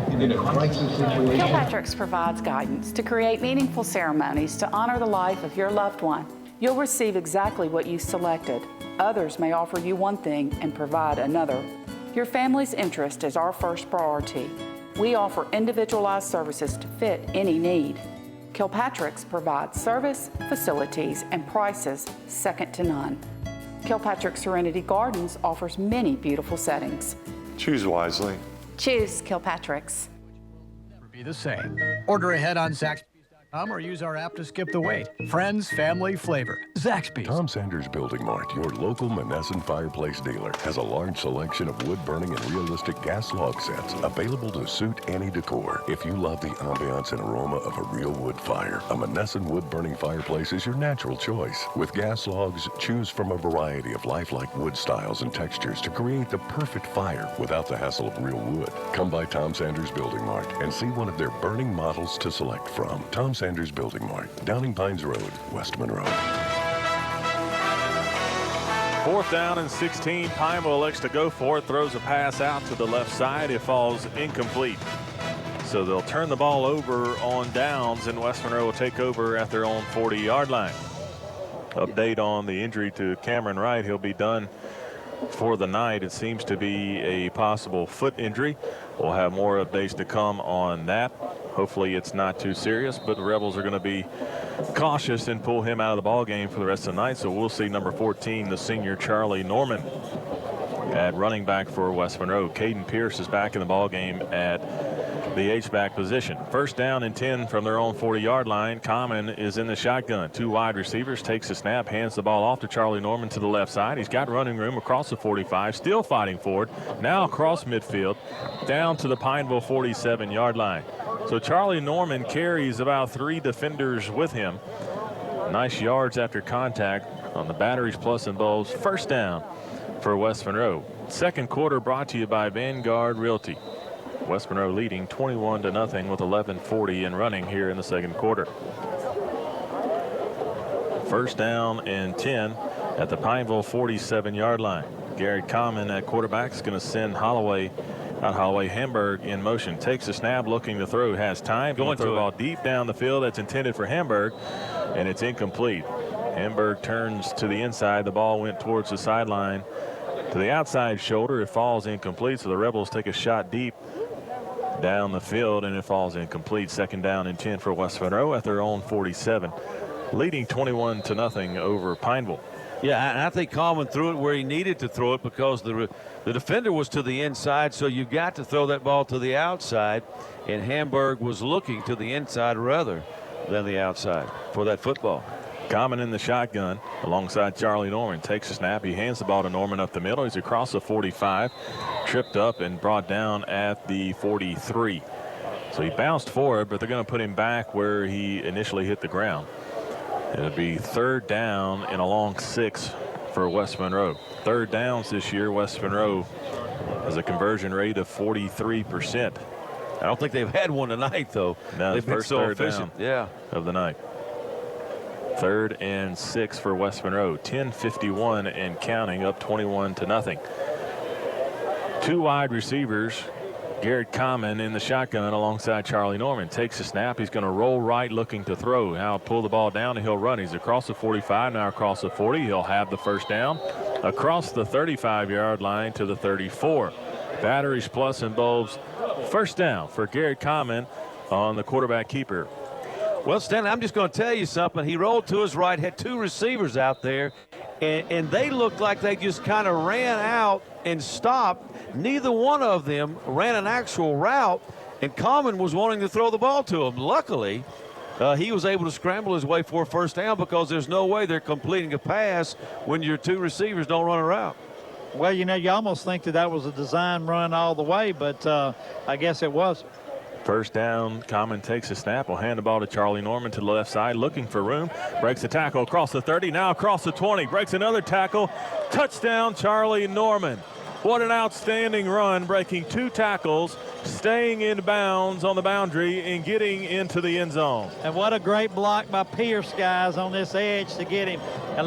Kilpatrick's provides guidance to create meaningful ceremonies to honor the life of your loved one. You'll receive exactly what you selected. Others may offer you one thing and provide another. Your family's interest is our first priority. We offer individualized services to fit any need. Kilpatrick's provides service, facilities, and prices second to none. Kilpatrick Serenity Gardens offers many beautiful settings. Choose wisely. Choose Kilpatrick's. Be the same. Order ahead on Zaxby's.com or use our app to skip the wait. Friends, family, flavor. Zaxby's. Tom Sanders Building Mart, your local Monessen fireplace dealer, has a large selection of wood-burning and realistic gas log sets available to suit any decor. If you love the ambiance and aroma of a real wood fire, a Monessen wood-burning fireplace is your natural choice. With gas logs, choose from a variety of lifelike wood styles and textures to create the perfect fire without the hassle of real wood. Come by Tom Sanders Building Mart and see one of their burning models to select from. Tom Sanders Building Mart, Downing Pines Road, West Monroe. 4th down and 16. Pineville elects to go for it. Throws a pass out to the left side. It falls incomplete. So they'll turn the ball over on downs, and West Monroe will take over at their own 40-yard line. Update on the injury to Cameron Wright. He'll be done for the night. It seems to be a possible foot injury. We'll have more updates to come on that. Hopefully it's not too serious, but the Rebels are going to be cautious and pull him out of the ball game for the rest of the night. So we'll see number 14, the senior Charlie Norman, at running back for West Monroe. Caden Pierce is back in the ball game at the H-back position. First down and 10 from their own 40-yard line. Common is in the shotgun. 2 wide receivers, takes the snap, hands the ball off to Charlie Norman to the left side. He's got running room across the 45, still fighting forward. Now across midfield, down to the Pineville 47-yard line. So Charlie Norman carries about 3 defenders with him. Nice yards after contact on the batteries plus and bulbs. First down for West Monroe. Second quarter brought to you by Vanguard Realty. West Monroe leading 21-0 with 11:40 in running here in the second quarter. First down and 10 at the Pineville 47-yard line. Garrett Common at quarterback is going to send Hamburg in motion. Takes a snap, looking to throw, has time. Going to throw the ball deep down the field. That's intended for Hamburg, and it's incomplete. Hamburg turns to the inside. The ball went towards the sideline to the outside shoulder. It falls incomplete, so the Rebels take a shot deep down the field, and it falls incomplete. Second down and 10 for West Monroe at their own 47, leading 21-0 over Pineville. Yeah, and I think Common threw it where he needed to throw it because the defender was to the inside, so you've got to throw that ball to the outside, and Hamburg was looking to the inside rather than the outside for that football. Common in the shotgun alongside Charlie Norman. Takes a snap. He hands the ball to Norman up the middle. He's across the 45, tripped up and brought down at the 43. So he bounced forward, but they're going to put him back where he initially hit the ground. It'll be third down and a long 6 for West Monroe. Third downs this year, West Monroe has a conversion rate of 43%. I don't think they've had one tonight, though. No, they've been so efficient. Of the night. Third and 6 for West Monroe. 10:51 and counting, up 21-0. 2 wide receivers. Garrett Common in the shotgun alongside Charlie Norman. Takes a snap. He's going to roll right, looking to throw. Now pull the ball down and he'll run. He's across the 45, now across the 40. He'll have the first down across the 35-yard line to the 34. Batteries plus and bulbs. First down for Garrett Common on the quarterback keeper. Well, Stanley, I'm just going to tell you something. He rolled to his right, had 2 receivers out there, and they looked like they just kind of ran out and stopped. Neither one of them ran an actual route, and Common was wanting to throw the ball to him. Luckily, he was able to scramble his way for a first down because there's no way they're completing a pass when your 2 receivers don't run a route. Well, you know, you almost think that was a design run all the way, but I guess it was. First down, Common takes a snap. Will hand the ball to Charlie Norman to the left side, looking for room. Breaks a tackle across the 30, now across the 20. Breaks another tackle. Touchdown, Charlie Norman. What an outstanding run, breaking 2 tackles, staying in bounds on the boundary and getting into the end zone. And what a great block by Pierce, guys, on this edge to get him. And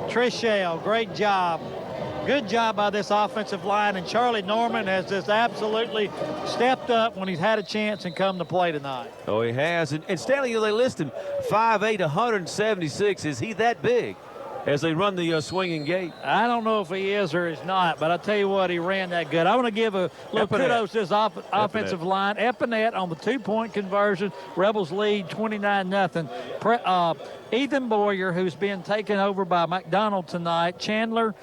Trishelle, great job. Good job by this offensive line, and Charlie Norman has just absolutely stepped up when he's had a chance and come to play tonight. Oh, he has. And Stanley, they list him 5'8", 176. Is he that big as they run the swinging gate? I don't know if he is or he's not, but I'll tell you what, he ran that good. I want to give a little kudos to this offensive line. Epinette on the 2-point conversion. Rebels lead 29-0. Ethan Boyer, who's been taken over by McDonald tonight. Chandler,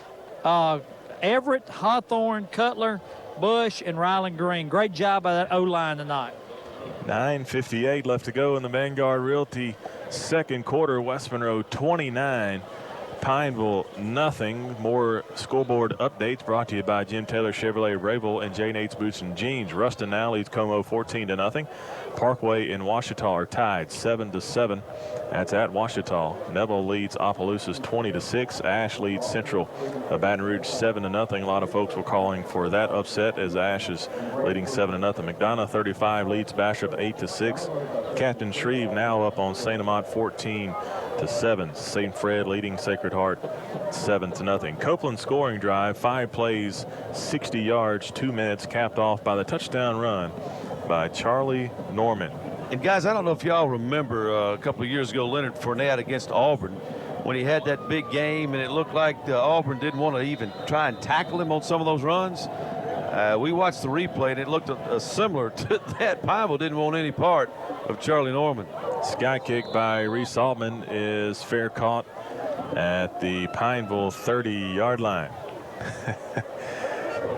Everett, Hawthorne, Cutler, Bush, and Ryland Green. Great job by that O-line tonight. 9:58 left to go in the Vanguard Realty second quarter. West Monroe 29, Pineville nothing. More scoreboard updates brought to you by Jim Taylor Chevrolet Rayville and J. Nate's Boots and Jeans. Ruston now leads Como 14-0. Parkway and Ouachita are tied 7-7. That's at Ouachita. Neville leads Opelousas 20-6. Ash leads Central Baton Rouge 7-0. A lot of folks were calling for that upset as Ash is leading 7-0. McDonough 35 leads Bastrop 8-6. Captain Shreve now up on St. Amant 14-7. St. Fred leading Sacred Heart 7-0. Copeland scoring drive, 5 plays, 60 yards, 2 minutes, capped off by the touchdown run by Charlie Norman. And guys, I don't know if y'all remember a couple of years ago, Leonard Fournette against Auburn, when he had that big game and it looked like Auburn didn't want to even try and tackle him on some of those runs. We watched the replay and it looked similar to that. Pineville didn't want any part of Charlie Norman. Sky kick by Reese Altman is fair caught at the Pineville 30-yard line.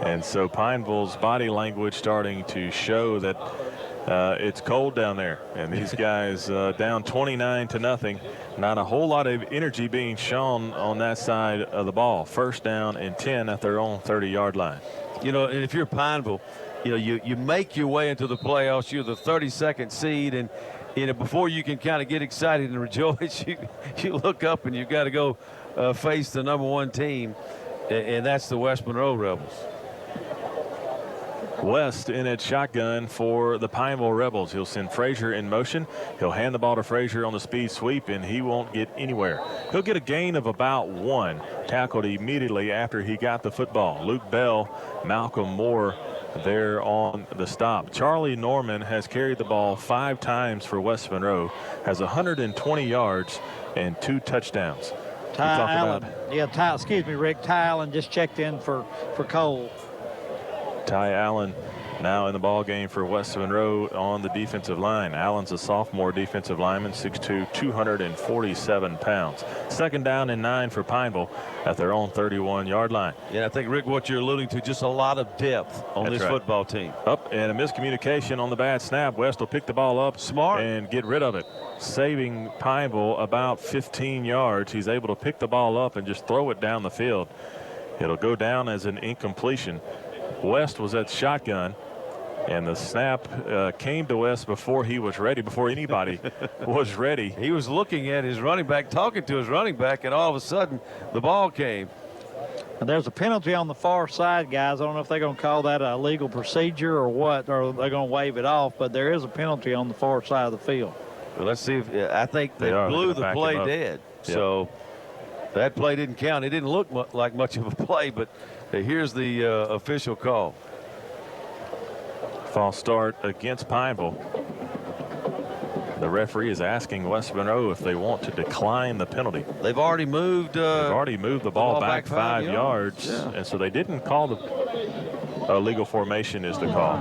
And so Pineville's body language starting to show that It's cold down there, and these guys down 29-0. Not a whole lot of energy being shown on that side of the ball. First down and 10 at their own 30-yard line. You know, and if you're Pineville, you know, you make your way into the playoffs. You're the 32nd seed, and you know, before you can kind of get excited and rejoice, you look up and you've got to go face the #1 team, and that's the West Monroe Rebels. West in its shotgun for the Pineville Rebels. He'll send Frazier in motion. He'll hand the ball to Frazier on the speed sweep, and he won't get anywhere. He'll get a gain of about 1. Tackled immediately after he got the football. Luke Bell, Malcolm Moore there on the stop. Charlie Norman has carried the ball 5 times for West Monroe, has 120 yards and 2 touchdowns. Ty Allen. Yeah, excuse me, Rick. Ty Allen just checked in for Cole. Ty Allen now in the ball game for West Monroe on the defensive line. Allen's a sophomore defensive lineman, 6'2", 247 pounds. Second down and 9 for Pineville at their own 31-yard line. Yeah, I think, Rick, what you're alluding to, just a lot of depth on this football team. Up and a miscommunication on the bad snap. West will pick the ball up smart and get rid of it, saving Pineville about 15 yards. He's able to pick the ball up and just throw it down the field. It'll go down as an incompletion. West was at shotgun, and the snap came to West before he was ready, before anybody was ready. He was looking at his running back, talking to his running back, and all of a sudden the ball came. And there's a penalty on the far side, guys. I don't know if they're going to call that a legal procedure or what, or they're going to wave it off, but there is a penalty on the far side of the field. Well, let's see if I think they blew the play dead. Yep. So that play didn't count. It didn't look like much of a play, but here's the official call. False start against Pineville. The referee is asking West Monroe if they want to decline the penalty. They've already moved. They've already moved the ball back 5 yards, and so they didn't call the legal formation is the call.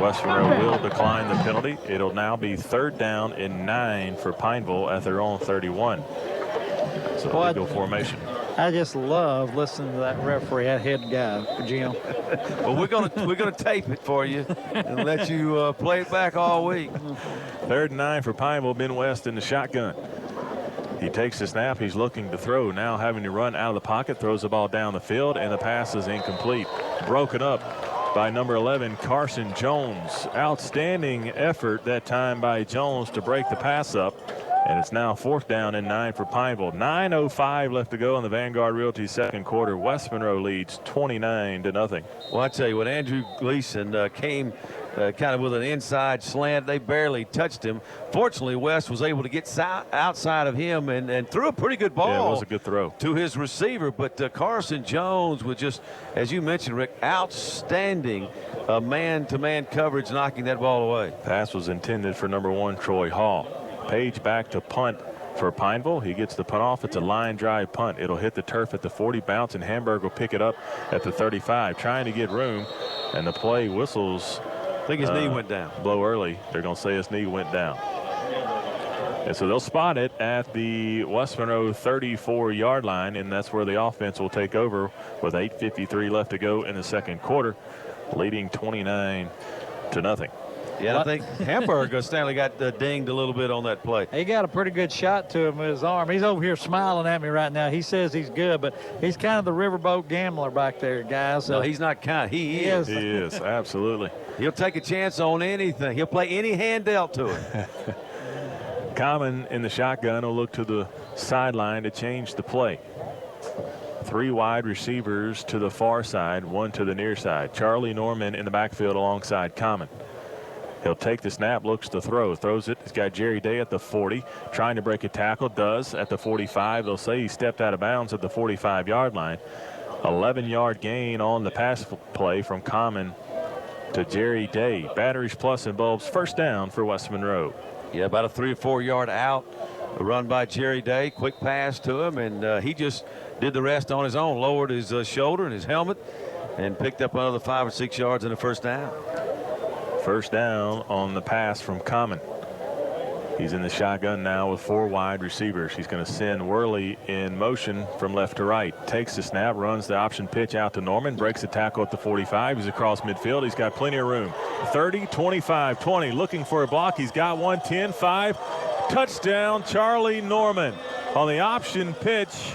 West Monroe will decline the penalty. It'll now be 3rd down and 9 for Pineville at their own 31. So legal formation. I just love listening to that referee, that head guy, Jim. Well, we're gonna tape it for you and let you play it back all week. 3rd and 9 for Pineville. Ben West in the shotgun. He takes the snap. He's looking to throw. Now having to run out of the pocket. Throws the ball down the field, and the pass is incomplete. Broken up by number 11, Carson Jones. Outstanding effort that time by Jones to break the pass up. And it's now 4th down and 9 for Pineville. 9:05 left to go in the Vanguard Realty second quarter. West Monroe leads 29-0. Well, I tell you what, Andrew Gleason came kind of with an inside slant. They barely touched him. Fortunately, West was able to get outside of him and threw a pretty good ball. Yeah, it was a good throw to his receiver. But Carson Jones was just, as you mentioned, Rick, outstanding man-to-man coverage, knocking that ball away. Pass was intended for number 1, Troy Hall. Page back to punt for Pineville. He gets the punt off. It's a line drive punt. It'll hit the turf at the 40, bounce, and Hamburg will pick it up at the 35, trying to get room. And the play whistles. I think his knee went down. Blow early. They're going to say his knee went down. And so they'll spot it at the West Monroe 34-yard line, and that's where the offense will take over with 8:53 left to go in the second quarter, leading 29-0. Yeah, I think Hamburg Stanley got dinged a little bit on that play. He got a pretty good shot to him with his arm. He's over here smiling at me right now. He says he's good, but he's kind of the riverboat gambler back there, guys. No, he's not kind. He is. He is, absolutely. He'll take a chance on anything. He'll play any hand dealt to him. Common in the shotgun will look to the sideline to change the play. 3 wide receivers to the far side, 1 to the near side. Charlie Norman in the backfield alongside Common. He'll take the snap, looks to throw, throws it. He's got Jerry Day at the 40, trying to break a tackle, does at the 45. They'll say he stepped out of bounds at the 45-yard line. 11-yard gain on the pass play from Common to Jerry Day. Batteries plus and bulbs, first down for West Monroe. Yeah, about a 3 or 4 yard out, a run by Jerry Day, quick pass to him, and he just did the rest on his own, lowered his shoulder and his helmet, and picked up another 5 or 6 yards in the first down. First down on the pass from Common. He's in the shotgun now with 4 wide receivers. He's going to send Worley in motion from left to right. Takes the snap, runs the option pitch out to Norman, breaks the tackle at the 45. He's across midfield. He's got plenty of room. 30, 25, 20, looking for a block. He's got one, 10, 5. Touchdown, Charlie Norman. On the option pitch,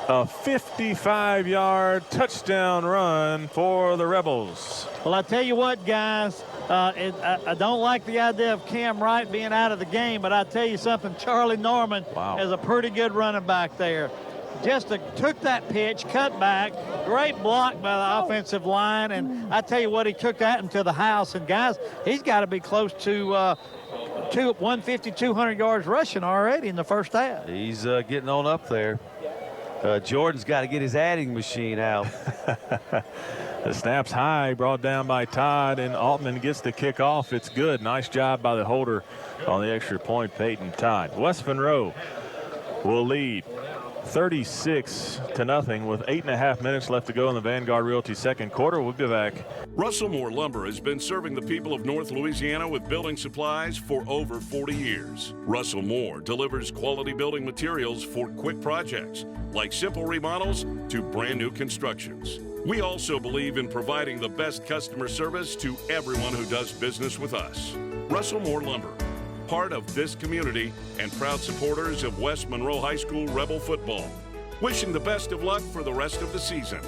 a 55-yard touchdown run for the Rebels. Well, I tell you what, guys, I don't like the idea of Cam Wright being out of the game, but I tell you something, Charlie Norman is a pretty good running back there. Just took that pitch, cut back, great block by the offensive line, and I tell you what, he took that into the house. And, guys, he's got to be close to 150, 200 yards rushing already in the first half. He's getting on up there. Jordan's got to get his adding machine out. The snap's high, brought down by Todd, and Altman gets the kick off. It's good. Nice job by the holder on the extra point, Peyton Todd. West Monroe will lead 36-0 with 8.5 minutes left to go in the Vanguard Realty second quarter. We'll be back. Russell Moore Lumber has been serving the people of North Louisiana with building supplies for over 40 years. Russell Moore delivers quality building materials for quick projects, like simple remodels to brand new constructions. We also believe in providing the best customer service to everyone who does business with us. Russell Moore Lumber, part of this community and proud supporters of West Monroe High School Rebel football. Wishing the best of luck for the rest of the season.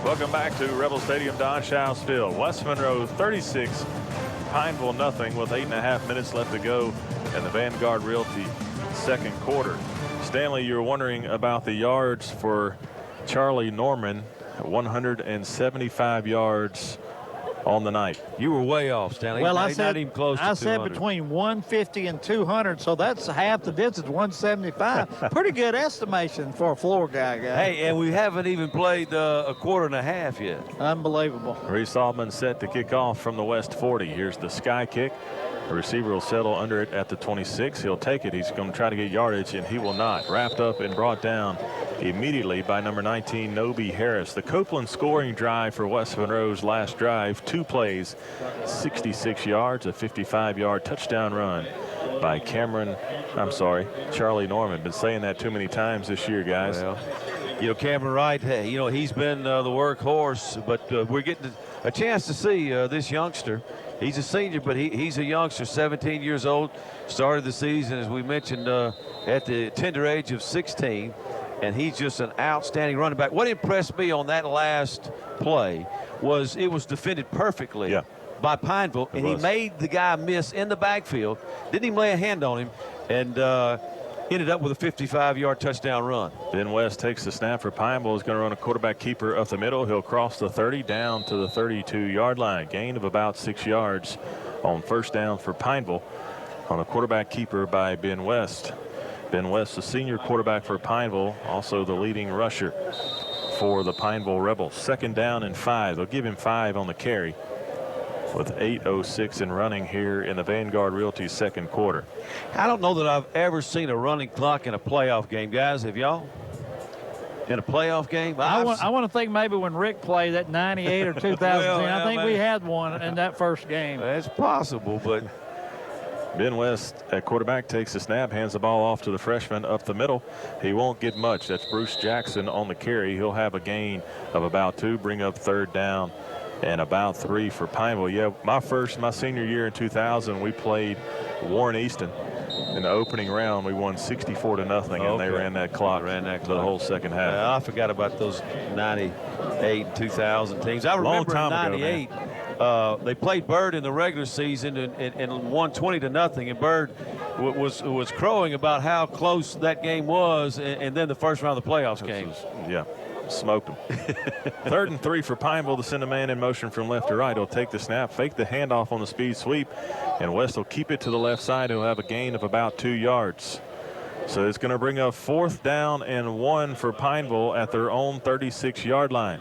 Welcome back to Rebel Stadium, Don Shouse Field. West Monroe 36, Pineville nothing with 8.5 minutes left to go in the Vanguard Realty second quarter. Stanley, you're wondering about the yards for Charlie Norman, 175 yards on the night. You were way off, Stanley. Well, not even close to 200. I said between 150 and 200, so that's half the distance, 175. Pretty good estimation for a floor guy. Hey, and we haven't even played a quarter and a half yet. Unbelievable. Reese Altman set to kick off from the West 40. Here's the sky kick. The receiver will settle under it at the 26. He'll take it. He's going to try to get yardage, and he will not. Wrapped up and brought down immediately by number 19, Nobi Harris. The Copeland scoring drive for West Monroe's last drive. 2 plays, 66 yards, a 55-yard touchdown run by Charlie Norman. Been saying that too many times this year, guys. Well, you know, Cameron Wright, hey, you know, he's been the workhorse, but we're getting a chance to see this youngster. He's a senior, but he's a youngster, 17 years old. Started the season, as we mentioned, at the tender age of 16, and he's just an outstanding running back. What impressed me on that last play was it was defended perfectly by Pineville, and he made the guy miss in the backfield. Didn't even lay a hand on him, and ended up with a 55-yard touchdown run. Ben West takes the snap for Pineville. Is going to run a quarterback keeper up the middle. He'll cross the 30 down to the 32-yard line. Gain of about 6 yards on first down for Pineville on a quarterback keeper by Ben West. Ben West, the senior quarterback for Pineville, also the leading rusher for the Pineville Rebels. Second down and 5. They'll give him 5 on the carry with 8:06 in running here in the Vanguard Realty second quarter. I don't know that I've ever seen a running clock in a playoff game, guys. Have y'all? In a playoff game? I want to think maybe when Rick played that 98 or 2010, I think we had one in that first game. That's possible, but Ben West at quarterback takes the snap, hands the ball off to the freshman up the middle. He won't get much. That's Bruce Jackson on the carry. He'll have a gain of about 2, bring up third down and about 3 for Pineville. Yeah, my senior year in 2000, we played Warren Easton. In the opening round, we won 64-0, and they ran that clock. The whole second half. I forgot about those 98, 2000 teams. I remember in 98, they played Byrd in the regular season and won 20-0, and Byrd was crowing about how close that game was, and then the first round of the playoffs came. Yeah. Smoked him. 3rd and 3 for Pineville to send a man in motion from left to right. He'll take the snap, fake the handoff on the speed sweep, and West will keep it to the left side. He'll have a gain of about 2 yards. So it's going to bring up 4th down and 1 for Pineville at their own 36-yard line.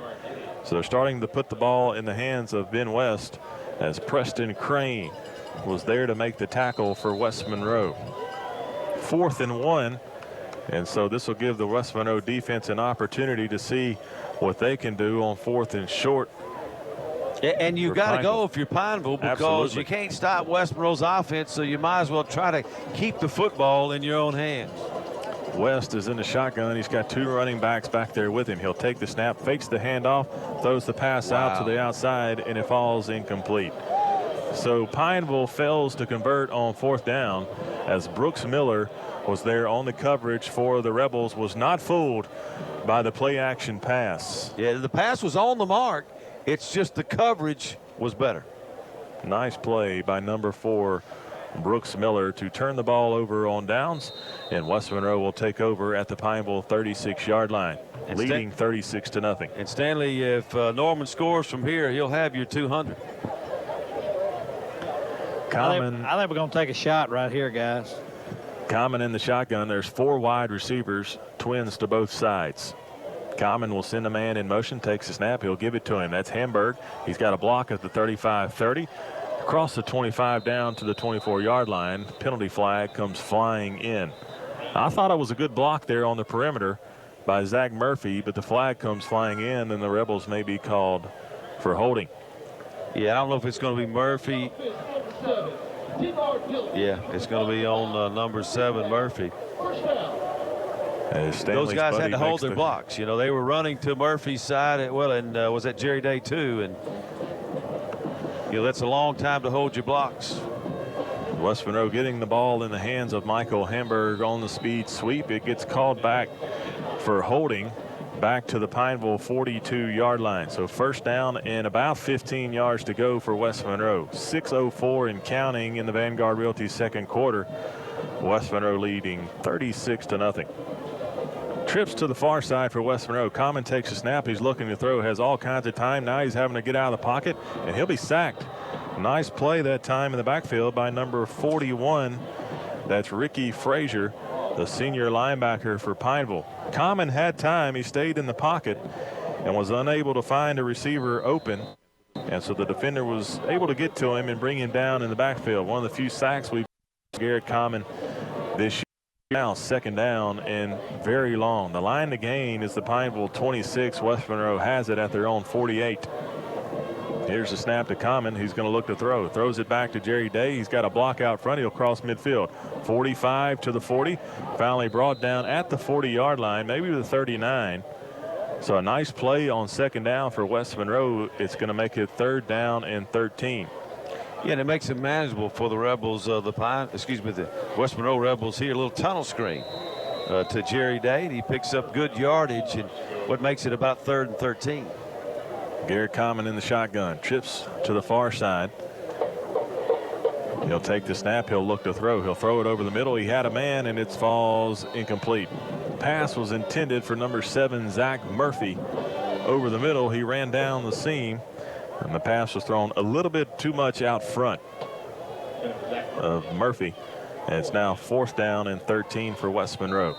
So they're starting to put the ball in the hands of Ben West as Preston Crane was there to make the tackle for West Monroe. 4th and 1. And so this will give the West Monroe defense an opportunity to see what they can do on 4th and short. And you got to go if you're Pineville, because Absolutely. you can't stop West Monroe's offense, so you might as well try to keep the football in your own hands. West is in the shotgun. He's got 2 running backs back there with him. He'll take the snap, fakes the handoff, throws the pass out to the outside, and it falls incomplete. So Pineville fails to convert on 4th down as Brooks Miller was there on the coverage for the Rebels, was not fooled by the play action pass. Yeah, the pass was on the mark. It's just the coverage was better. Nice play by number 4, Brooks Miller, to turn the ball over on downs, and West Monroe will take over at the Pineville 36-yard line, leading 36-0. And Stanley, if Norman scores from here, he'll have your 200. Common. I think we're going to take a shot right here, guys. Common in the shotgun. There's 4 wide receivers, twins to both sides. Common will send a man in motion, takes the snap. He'll give it to him. That's Hamburg. He's got a block at the 35-30. Across the 25 down to the 24-yard line. Penalty flag comes flying in. I thought it was a good block there on the perimeter by Zach Murphy, but the flag comes flying in, and the Rebels may be called for holding. Yeah, I don't know if it's going to be Murphy. Yeah, it's going to be on number 7, Murphy. Those guys had to hold their blocks. You know, they were running to Murphy's side, and was that Jerry Day too? And you know, that's a long time to hold your blocks. West Monroe getting the ball in the hands of Michael Hamburg on the speed sweep. It gets called back for holding back to the Pineville 42-yard line. So 1st down and about 15 yards to go for West Monroe. 6:04 and counting in the Vanguard Realty 2nd quarter. West Monroe leading 36-0. Trips to the far side for West Monroe. Common takes a snap. He's looking to throw. Has all kinds of time. Now he's having to get out of the pocket, and he'll be sacked. Nice play that time in the backfield by number 41. That's Ricky Frazier, the senior linebacker for Pineville. Common had time. He stayed in the pocket and was unable to find a receiver open. And so the defender was able to get to him and bring him down in the backfield. One of the few sacks we've seen Garrett Common this year. Now 2nd down and very long. The line to gain is the Pineville 26. West Monroe has it at their own 48. Here's the snap to Common. He's going to look to throw. Throws it back to Jerry Day. He's got a block out front. He'll cross midfield. 45 to the 40. Finally brought down at the 40-yard line, maybe the 39. So a nice play on 2nd down for West Monroe. It's going to make it 3rd down and 13. Yeah, and it makes it manageable for the Rebels. The West Monroe Rebels here. A little tunnel screen to Jerry Day. He picks up good yardage, and what makes it about 3rd and 13. Garrett Common in the shotgun. Trips to the far side. He'll take the snap. He'll look to throw. He'll throw it over the middle. He had a man, and it falls incomplete. Pass was intended for number 7, Zach Murphy. Over the middle, he ran down the seam, and the pass was thrown a little bit too much out front of Murphy. And it's now 4th down and 13 for West Monroe.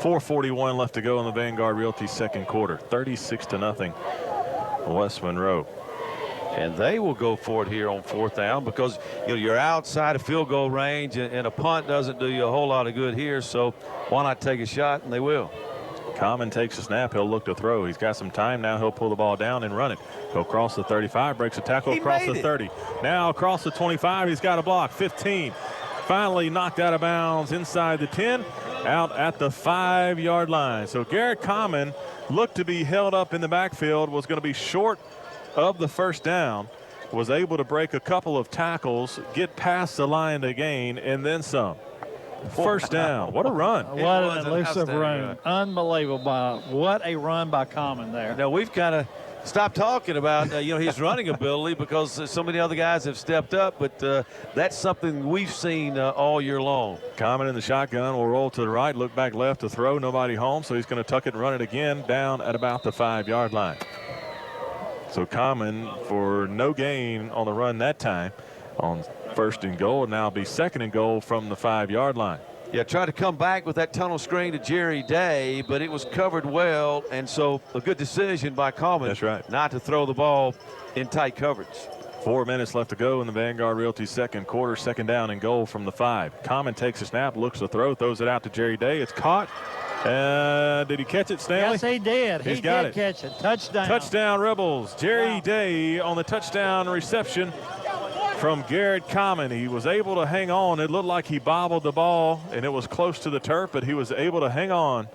4:41 left to go in the Vanguard Realty 2nd quarter. 36-0 West Monroe. And they will go for it here on 4th down because you're outside of field goal range, and a punt doesn't do you a whole lot of good here. So why not take a shot? And they will. Common takes a snap. He'll look to throw. He's got some time now. He'll pull the ball down and run it. He'll cross the 35, breaks a tackle across the 30. Now across the 25. He's got a block. 15. Finally knocked out of bounds inside the 10, out at the 5-yard line. So Garrett Common looked to be held up in the backfield, was going to be short of the 1st down, was able to break a couple of tackles, get past the line to gain, and then some. 1st down. What a run. What an elusive run. Unbelievable. What a run by Common there. Now we've kind of stop talking about his running ability because so many other guys have stepped up, but that's something we've seen all year long. Common in the shotgun will roll to the right, look back left to throw, nobody home, so he's going to tuck it and run it again down at about the 5-yard line. So Common for no gain on the run that time on 1st and goal. Now be 2nd and goal from the 5-yard line. Yeah, tried to come back with that tunnel screen to Jerry Day, but it was covered well, and so a good decision by Common. That's right. Not to throw the ball in tight coverage. 4 minutes left to go in the Vanguard Realty 2nd quarter. 2nd down and goal from the 5. Common takes a snap, looks to throw, throws it out to Jerry Day. It's caught. Did he catch it, Stanley? Yes, he did. He's He got did catch it. Touchdown. Touchdown, Rebels. Jerry Day on the touchdown reception from Garrett Common. He was able to hang on. It looked like he bobbled the ball, and it was close to the turf, but he was able to hang on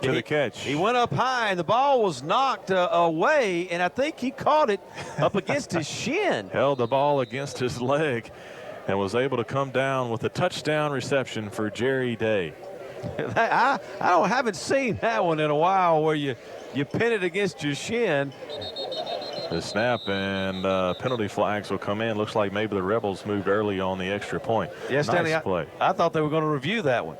to the catch. He went up high, and the ball was knocked away, and I think he caught it up against his shin. Held the ball against his leg and was able to come down with a touchdown reception for Jerry Day. I haven't seen that one in a while where you pin it against your shin. The snap and penalty flags will come in. Looks like maybe the Rebels moved early on the extra point. Yes, Stanley, nice play. I thought they were going to review that one.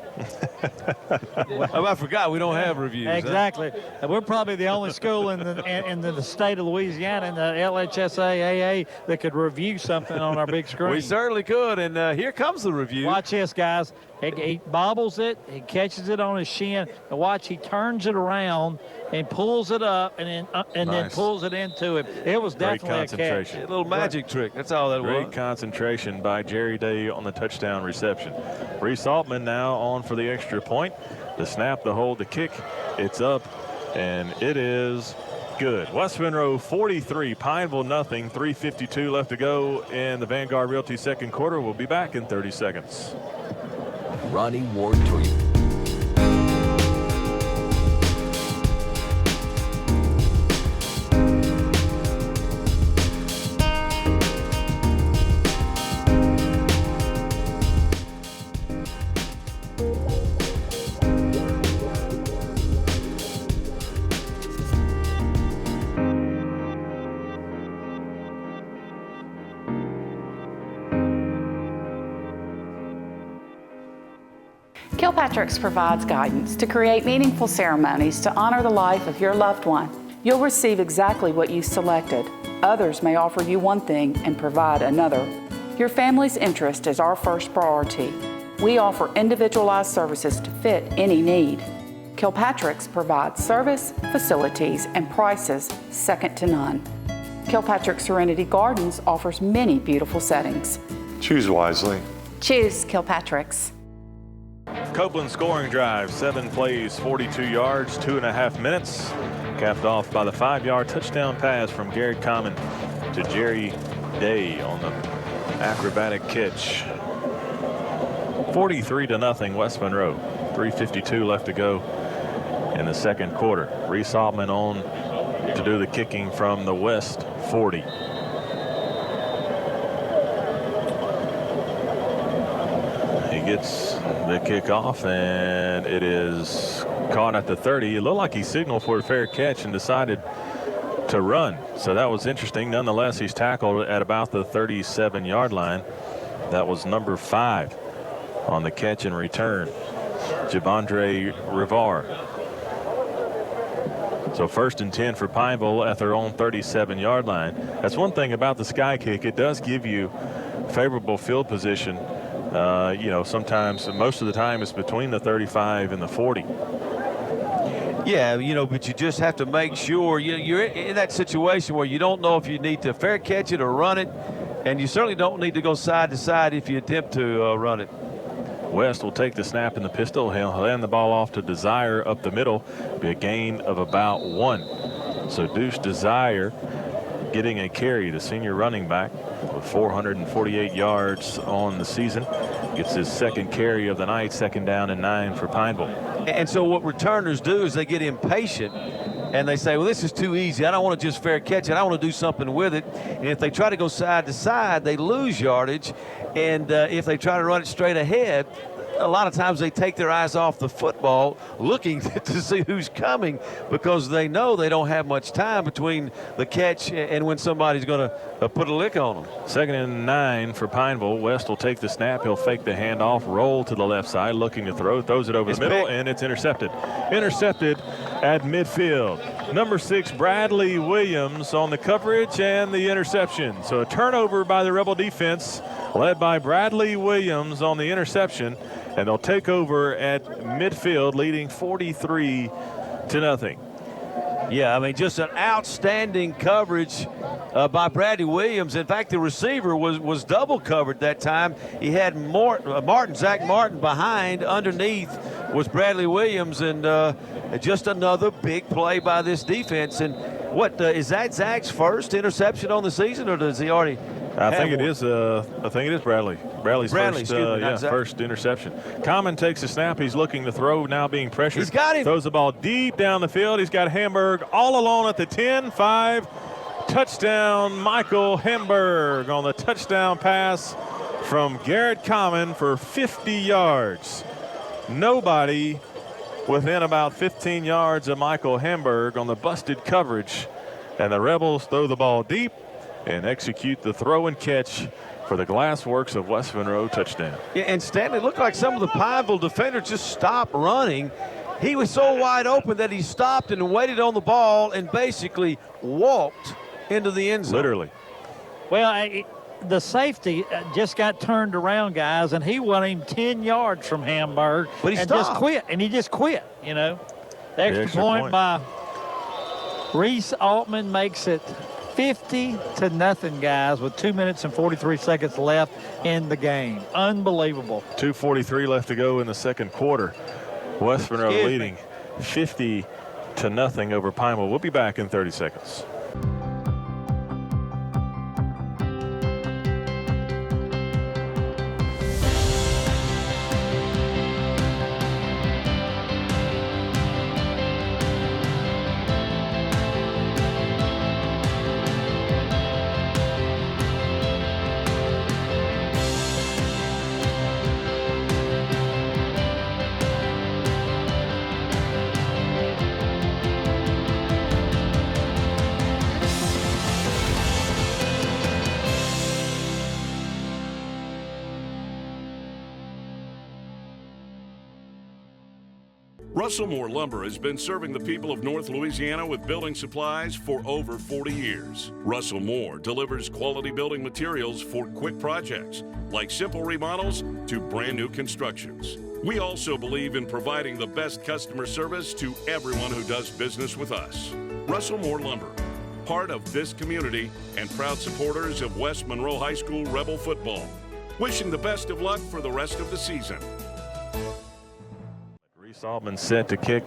I forgot we don't have reviews. Exactly. Huh? We're probably the only school in the state of Louisiana in the LHSAA that could review something on our big screen. We certainly could, and here comes the review. Watch this, guys. He bobbles it, he catches it on his shin, and watch, he turns it around and pulls it up and then pulls it into him. It was definitely a catch. A little magic trick. That's all that was. Great concentration by Jerry Day on the touchdown reception. Reese Altman now on for the extra point. The snap, the hold, the kick. It's up, and it is good. West Monroe 43, Pineville nothing. 3:52 left to go in the Vanguard Realty 2nd quarter. We'll be back in 30 seconds. Ronnie Ward Toyota. Kilpatrick's provides guidance to create meaningful ceremonies to honor the life of your loved one. You'll receive exactly what you selected. Others may offer you one thing and provide another. Your family's interest is our first priority. We offer individualized services to fit any need. Kilpatrick's provides service, facilities, and prices second to none. Kilpatrick Serenity Gardens offers many beautiful settings. Choose wisely. Choose Kilpatrick's. Copeland scoring drive, 7 plays, 42 yards, 2.5 minutes. Capped off by the 5-yard touchdown pass from Garrett Common to Jerry Day on the acrobatic catch. 43-0 West Monroe. 3:52 left to go in the 2nd quarter. Reese Altman on to do the kicking from the West 40. Gets the kickoff, and it is caught at the 30. It looked like he signaled for a fair catch and decided to run. So that was interesting. Nonetheless, he's tackled at about the 37-yard line. That was number 5 on the catch and return, Javondre Rivar. So 1st and 10 for Pineville at their own 37-yard line. That's one thing about the sky kick. It does give you favorable field position. Sometimes, most of the time, it's between the 35 and the 40. Yeah, but you just have to make sure you're in that situation where you don't know if you need to fair catch it or run it, and you certainly don't need to go side to side if you attempt to run it. West will take the snap in the pistol. He'll hand the ball off to Desire up the middle. Be a gain of about 1. So Deuce Desire getting a carry, the senior running back, with 448 yards on the season. Gets his 2nd carry of the night, 2nd down and 9 for Pineville. And so what returners do is they get impatient and they say, well, this is too easy. I don't want to just fair catch it. I want to do something with it. And if they try to go side to side, they lose yardage. And if they try to run it straight ahead, a lot of times they take their eyes off the football looking to see who's coming because they know they don't have much time between the catch and when somebody's going to put a lick on them. 2nd and 9 for Pineville. West will take the snap. He'll fake the handoff, roll to the left side, looking to throw, throws it over the middle, and it's intercepted. Intercepted at midfield. Number 6, Bradley Williams on the coverage and the interception. So a turnover by the Rebel defense, led by Bradley Williams on the interception, and they'll take over at midfield, leading 43-0. Yeah, I mean, just an outstanding coverage by Bradley Williams. In fact, the receiver was double covered that time. He had Zach Martin behind. Underneath was Bradley Williams, and just another big play by this defense. And what is that Zach's first interception on the season, or does he already? I think it is Bradley. Bradley's first interception. Common takes a snap. He's looking to throw, now being pressured. He's got him. Throws the ball deep down the field. He's got Hamburg all alone at the 10-5. Touchdown, Michael Hamburg on the touchdown pass from Garrett Common for 50 yards. Nobody within about 15 yards of Michael Hamburg on the busted coverage. And the Rebels throw the ball deep and execute the throw and catch for the Glassworks of West Monroe touchdown. Yeah, and Stanley, looked like some of the Pineville defenders just stopped running. He was so wide open that he stopped and waited on the ball and basically walked into the end zone. Literally. Well, the safety just got turned around, guys, and he went him 10 yards from Hamburg. But he just quit, and he just quit, you know. The extra point by Reese Altman makes it 50-0, guys, with 2 minutes and 43 seconds left in the game. Unbelievable. 2:43 left to go in the second quarter. West Monroe leading 50-0 over Pineville. We'll be back in 30 seconds. Russellmore Lumber has been serving the people of North Louisiana with building supplies for over 40 years. Russellmore delivers quality building materials for quick projects, like simple remodels to brand new constructions. We also believe in providing the best customer service to everyone who does business with us. Russellmore Lumber, part of this community and proud supporters of West Monroe High School Rebel football. Wishing the best of luck for the rest of the season. Altman set to kick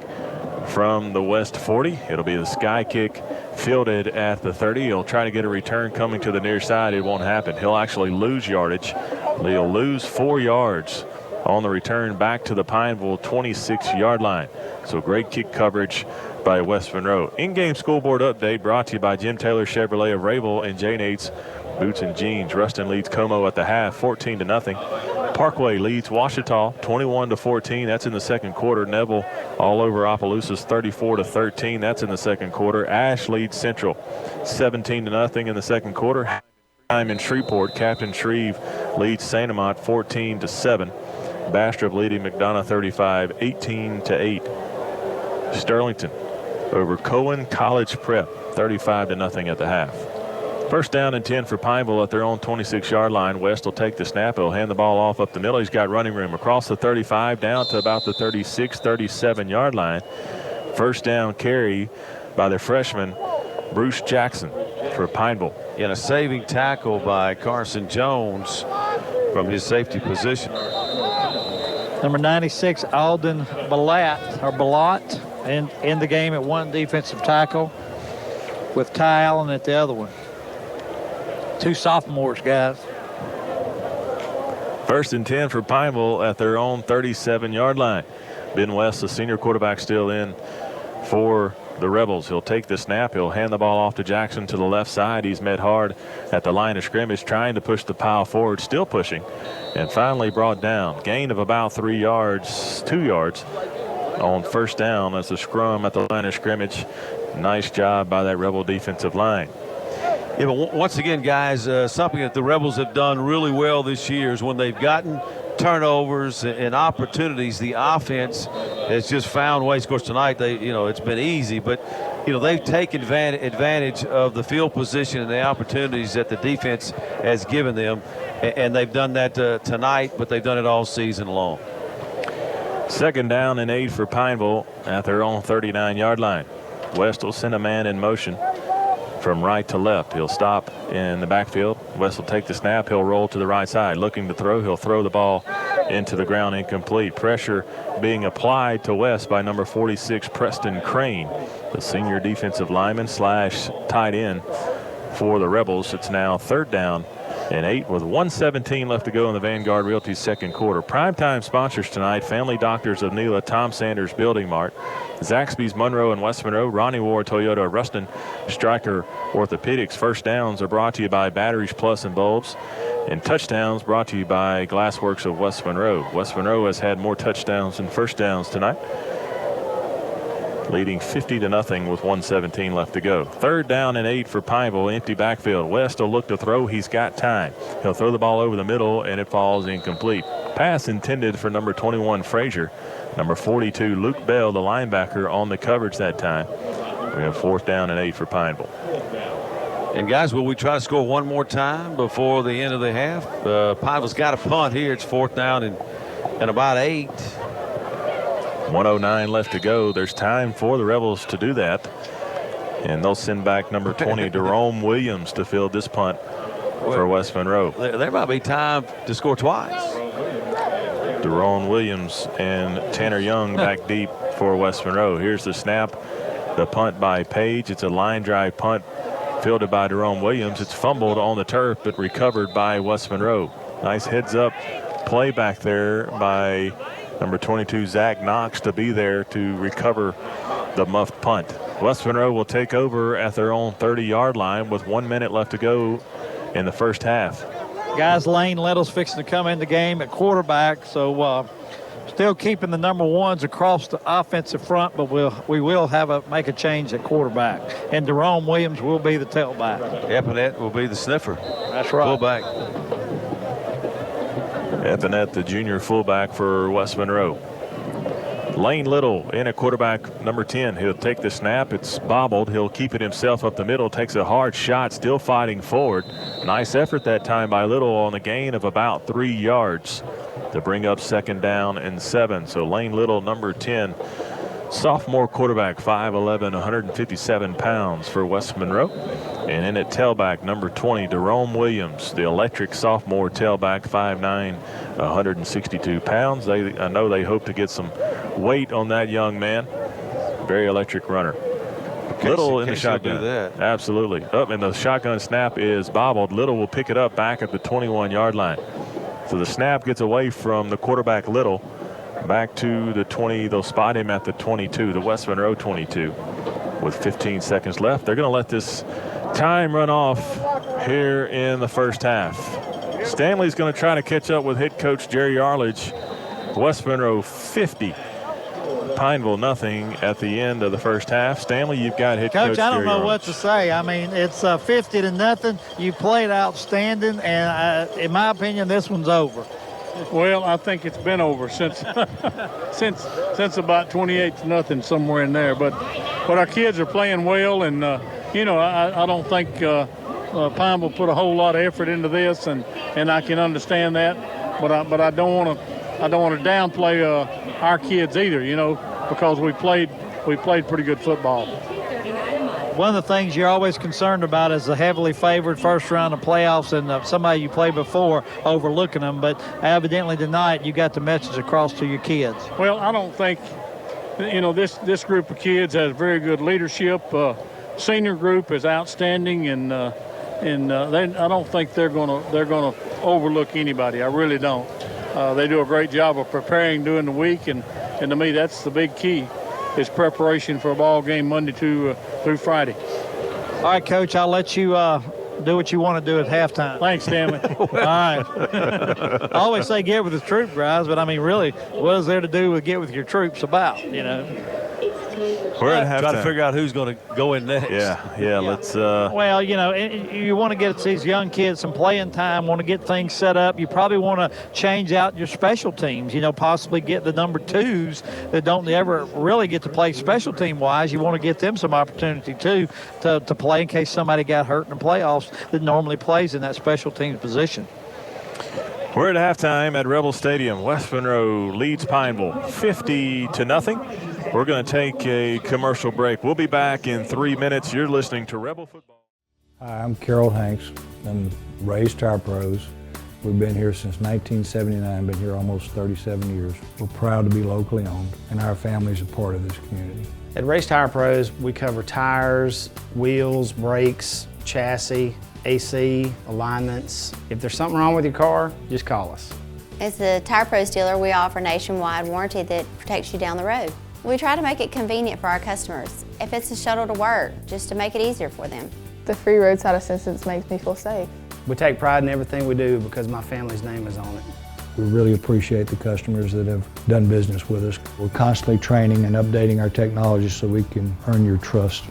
from the West 40. It'll be the sky kick fielded at the 30. He'll try to get a return coming to the near side. It won't happen. He'll actually lose yardage. He'll lose 4 yards on the return back to the Pineville 26-yard line. So great kick coverage by West Monroe. In-game scoreboard update brought to you by Jim Taylor Chevrolet of Rayville and J. Nate's Boots and Jeans. Ruston leads Como at the half 14-0. Parkway leads Ouachita 21-14. That's in the second quarter. Neville all over Opelousas 34-13. That's in the second quarter. Ash leads Central 17-0 in the second quarter. Time in Shreveport, Captain Shreve leads St. Amant 14-7. Bastrop leading McDonough 18-8. Sterlington over Cohen College Prep 35-0 at the half. First down and 10 for Pineville at their own 26-yard line. West will take the snap. He'll hand the ball off up the middle. He's got running room across the 35 down to about the 36, 37-yard line. First down carry by the freshman, Bruce Jackson for Pineville. In a saving tackle by Carson Jones from his safety position. Number 96, Alden Ballat, in the game at one defensive tackle with Ty Allen at the other one. 2 sophomores, guys. First and 10 for Pineville at their own 37-yard line. Ben West, the senior quarterback, still in for the Rebels. He'll take the snap. He'll hand the ball off to Jackson to the left side. He's met hard at the line of scrimmage, trying to push the pile forward, still pushing. and finally brought down. Gain of about 2 yards on first down as a scrum at the line of scrimmage. Nice job by that Rebel defensive line. Yeah, but once again, guys, something that the Rebels have done really well this year is when they've gotten turnovers and opportunities, the offense has just found ways. Of course, tonight it's been easy, but they've taken advantage of the field position and the opportunities that the defense has given them, and they've done that tonight, but they've done it all season long. 2nd down and 8 for Pineville at their own 39-yard line. West will send a man in motion from right to left. He'll stop in the backfield. West will take the snap. He'll roll to the right side. Looking to throw. He'll throw the ball into the ground, incomplete. Pressure being applied to West by number 46, Preston Crane, the senior defensive lineman / tight end for the Rebels. It's now 3rd down and 8 with 1:17 left to go in the Vanguard Realty 2nd quarter. Primetime sponsors tonight: Family Doctors of Nela, Tom Sanders Building Mart, Zaxby's Monroe and West Monroe, Ronnie Ward Toyota Ruston, Stryker Orthopedics. First downs are brought to you by Batteries Plus and Bulbs, and touchdowns brought to you by Glassworks of West Monroe. West Monroe has had more touchdowns than first downs tonight, leading 50-0 with 1:17 left to go. 3rd down and 8 for Pineville. Empty backfield. West will look to throw. He's got time. He'll throw the ball over the middle, and it falls incomplete. Pass intended for number 21, Frazier. Number 42, Luke Bell, the linebacker, on the coverage that time. We have 4th down and 8 for Pineville. And guys, will we try to score one more time before the end of the half? Pineville's got a punt here. It's 4th down and about 8. 1:09 left to go. There's time for the Rebels to do that, and they'll send back number 20, Jerome Williams, to field this punt for West Monroe. There might be time to score twice. Jerome Williams and Tanner Young back deep for West Monroe. Here's the snap. The punt by Page. It's a line drive punt fielded by Jerome Williams. It's fumbled on the turf, but recovered by West Monroe. Nice heads up play back there by number 22, Zach Knox, to be there to recover the muffed punt. West Monroe will take over at their own 30-yard line with 1 minute left to go in the first half. Guys, Lane Little's fixing to come in the game at quarterback, so still keeping the number 1s across the offensive front, but we will make a change at quarterback. And Jerome Williams will be the tailback. Epinette will be the sniffer. That's right. Fullback. Epinette, the junior fullback for West Monroe. Lane Little in at quarterback, number 10. He'll take the snap. It's bobbled. He'll keep it himself up the middle. Takes a hard shot, still fighting forward. Nice effort that time by Little on the gain of about 3 yards to bring up 2nd down and 7. So Lane Little, number 10, sophomore quarterback, 5'11", 157 pounds for West Monroe. And in at tailback, number 20, Jerome Williams, the electric sophomore tailback, 5'9", 162 pounds. I know they hope to get some weight on that young man. Very electric runner. Little in the shotgun. Do that. Absolutely. Up, and the shotgun snap is bobbled. Little will pick it up back at the 21-yard line. So the snap gets away from the quarterback, Little, back to the 20. They'll spot him at the 22, the West Monroe 22, with 15 seconds left. They're going to let this time run off here in the first half. Stanley's going to try to catch up with head coach Jerry Arledge. West Monroe 50, Pineville nothing at the end of the first half. Stanley, you've got head coach I don't Jerry know Arledge. what to say. I mean, it's 50-0. You played outstanding, and in my opinion, this one's over. Well, I think it's been over since since about 28-0, somewhere in there. But our kids are playing well, and I don't think Pineville put a whole lot of effort into this, and I can understand that. But I don't want to downplay our kids either, because we played pretty good football. One of the things you're always concerned about is the heavily favored first round of playoffs and somebody you played before overlooking them. But evidently tonight you got the message across to your kids. Well, I don't think, this group of kids has very good leadership. Senior group is outstanding, and I don't think they're gonna overlook anybody. I really don't. They do a great job of preparing during the week, and to me that's the big key. Is preparation for a ball game Monday through Friday. All right, Coach, I'll let you do what you want to do at halftime. Thanks, Stanley. All right. I always say get with the troop, guys, but I mean, really, what is there to do with get with your troops about, you know? We're at halftime. Try to figure out who's going to go in next. Yeah. Let's. Well, you know, you want to get these young kids some playing time, want to get things set up. You probably want to change out your special teams, you know, possibly get the number 2s that don't ever really get to play special team-wise. You want to get them some opportunity, too, to play in case somebody got hurt in the playoffs that normally plays in that special teams position. We're at halftime at Rebel Stadium. West Monroe leads Pineville 50-0. We're going to take a commercial break. We'll be back in 3 minutes. You're listening to Rebel Football. Hi, I'm Carol Hanks. I'm Ray's Tire Pros. We've been here since 1979, been here almost 37 years. We're proud to be locally owned, and our family's a part of this community. At Ray's Tire Pros, we cover tires, wheels, brakes, chassis, AC, alignments. If there's something wrong with your car, just call us. As a Tire Pros dealer, we offer nationwide warranty that protects you down the road. We try to make it convenient for our customers. If it's a shuttle to work, just to make it easier for them. The free roadside assistance makes me feel safe. We take pride in everything we do because my family's name is on it. We really appreciate the customers that have done business with us. We're constantly training and updating our technology so we can earn your trust.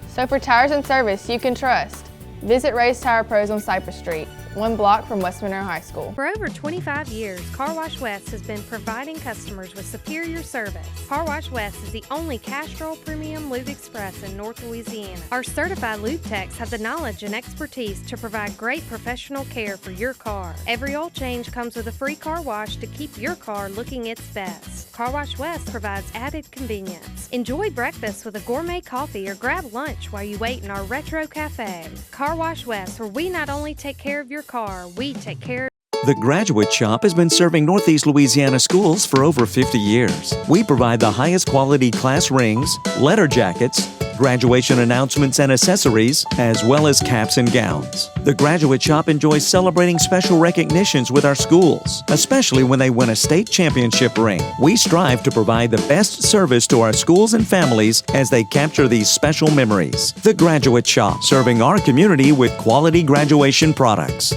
So for tires and service you can trust, visit Ray's Tire Pros on Cypress Street, 1 block from West Monroe High School. For over 25 years, Car Wash West has been providing customers with superior service. Car Wash West is the only Castrol Premium Lube Express in North Louisiana. Our certified lube techs have the knowledge and expertise to provide great professional care for your car. Every oil change comes with a free car wash to keep your car looking its best. Car Wash West provides added convenience. Enjoy breakfast with a gourmet coffee or grab lunch while you wait in our retro cafe. Car Wash West, where we not only take care of your car, we take care. The Graduate Shop has been serving Northeast Louisiana schools for over 50 years. We provide the highest quality class rings, letter jackets, graduation announcements and accessories, as well as caps and gowns. The Graduate Shop enjoys celebrating special recognitions with our schools, especially when they win a state championship ring. We strive to provide the best service to our schools and families as they capture these special memories. The Graduate Shop, serving our community with quality graduation products.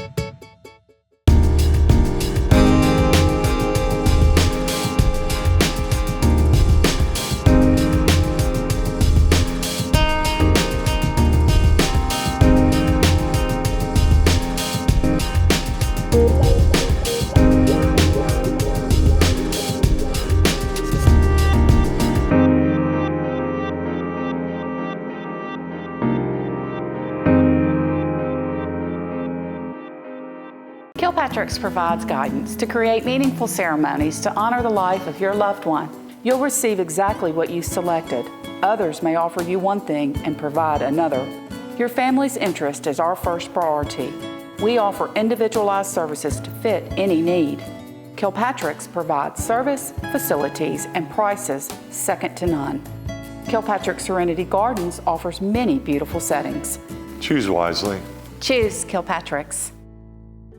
Kilpatrick's provides guidance to create meaningful ceremonies to honor the life of your loved one. You'll receive exactly what you selected. Others may offer you one thing and provide another. Your family's interest is our first priority. We offer individualized services to fit any need. Kilpatrick's provides service, facilities, and prices second to none. Kilpatrick Serenity Gardens offers many beautiful settings. Choose wisely. Choose Kilpatrick's.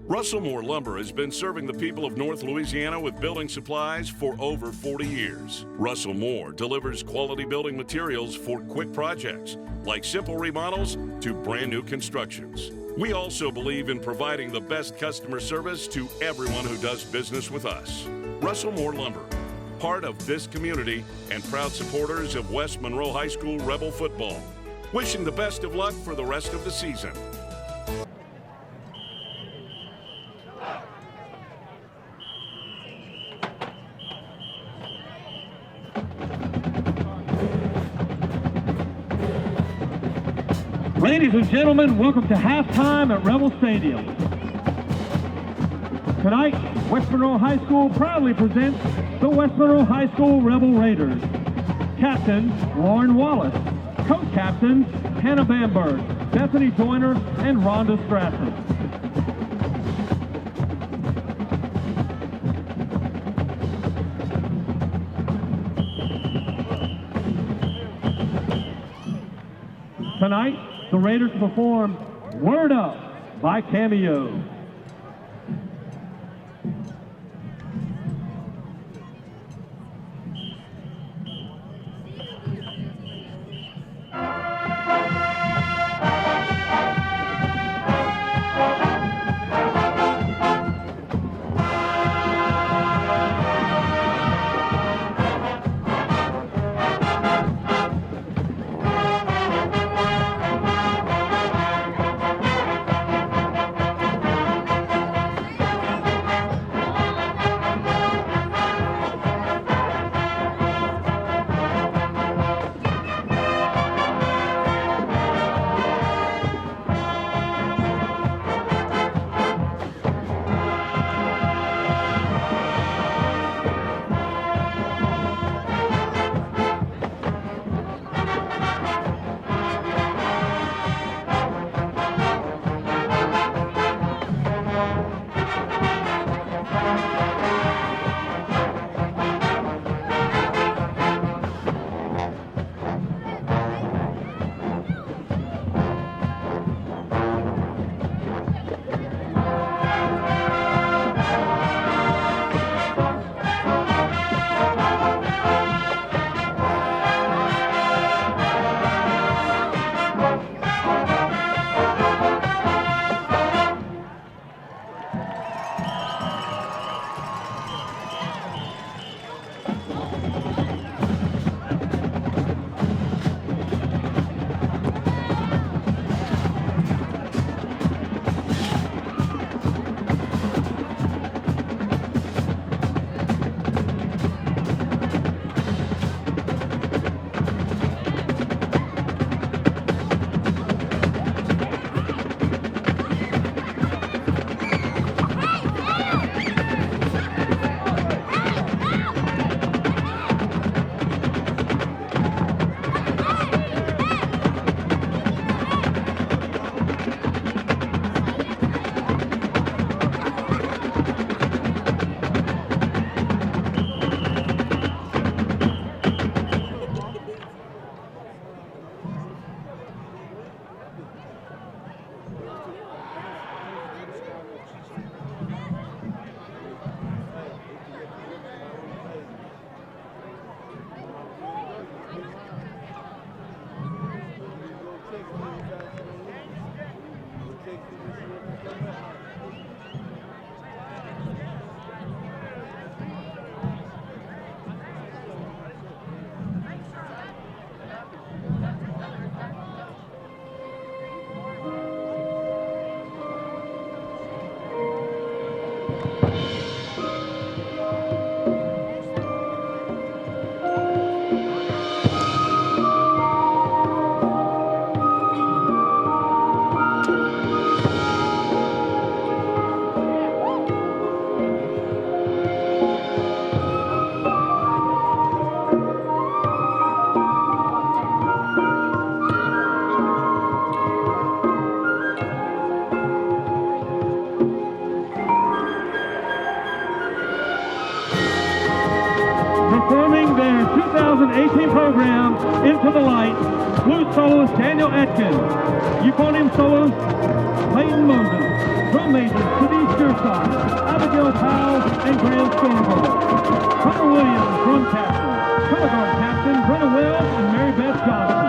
Russell Moore Lumber has been serving the people of North Louisiana with building supplies for over 40 years. Russell Moore delivers quality building materials for quick projects, like simple remodels to brand new constructions. We also believe in providing the best customer service to everyone who does business with us. Russell Moore Lumber, part of this community and proud supporters of West Monroe High School Rebel football. Wishing the best of luck for the rest of the season. Ladies and gentlemen, welcome to halftime at Rebel Stadium. Tonight, West Monroe High School proudly presents the West Monroe High School Rebel Raiders. Captain Lauren Wallace, co-captains Hannah Bamberg, Bethany Joyner, and Rhonda Strassen. Tonight, the Raiders perform Word Up by Cameo. 2018 program, Into the Light. Flute soloist Daniel Atkins. Euphonium soloist Peyton Moses. Drum majors Denise Shearside, Abigail Powell, and Graham Stormberg. Hunter Williams, drum captain. Color guard captain Brenna Wells and Mary Beth Johnson.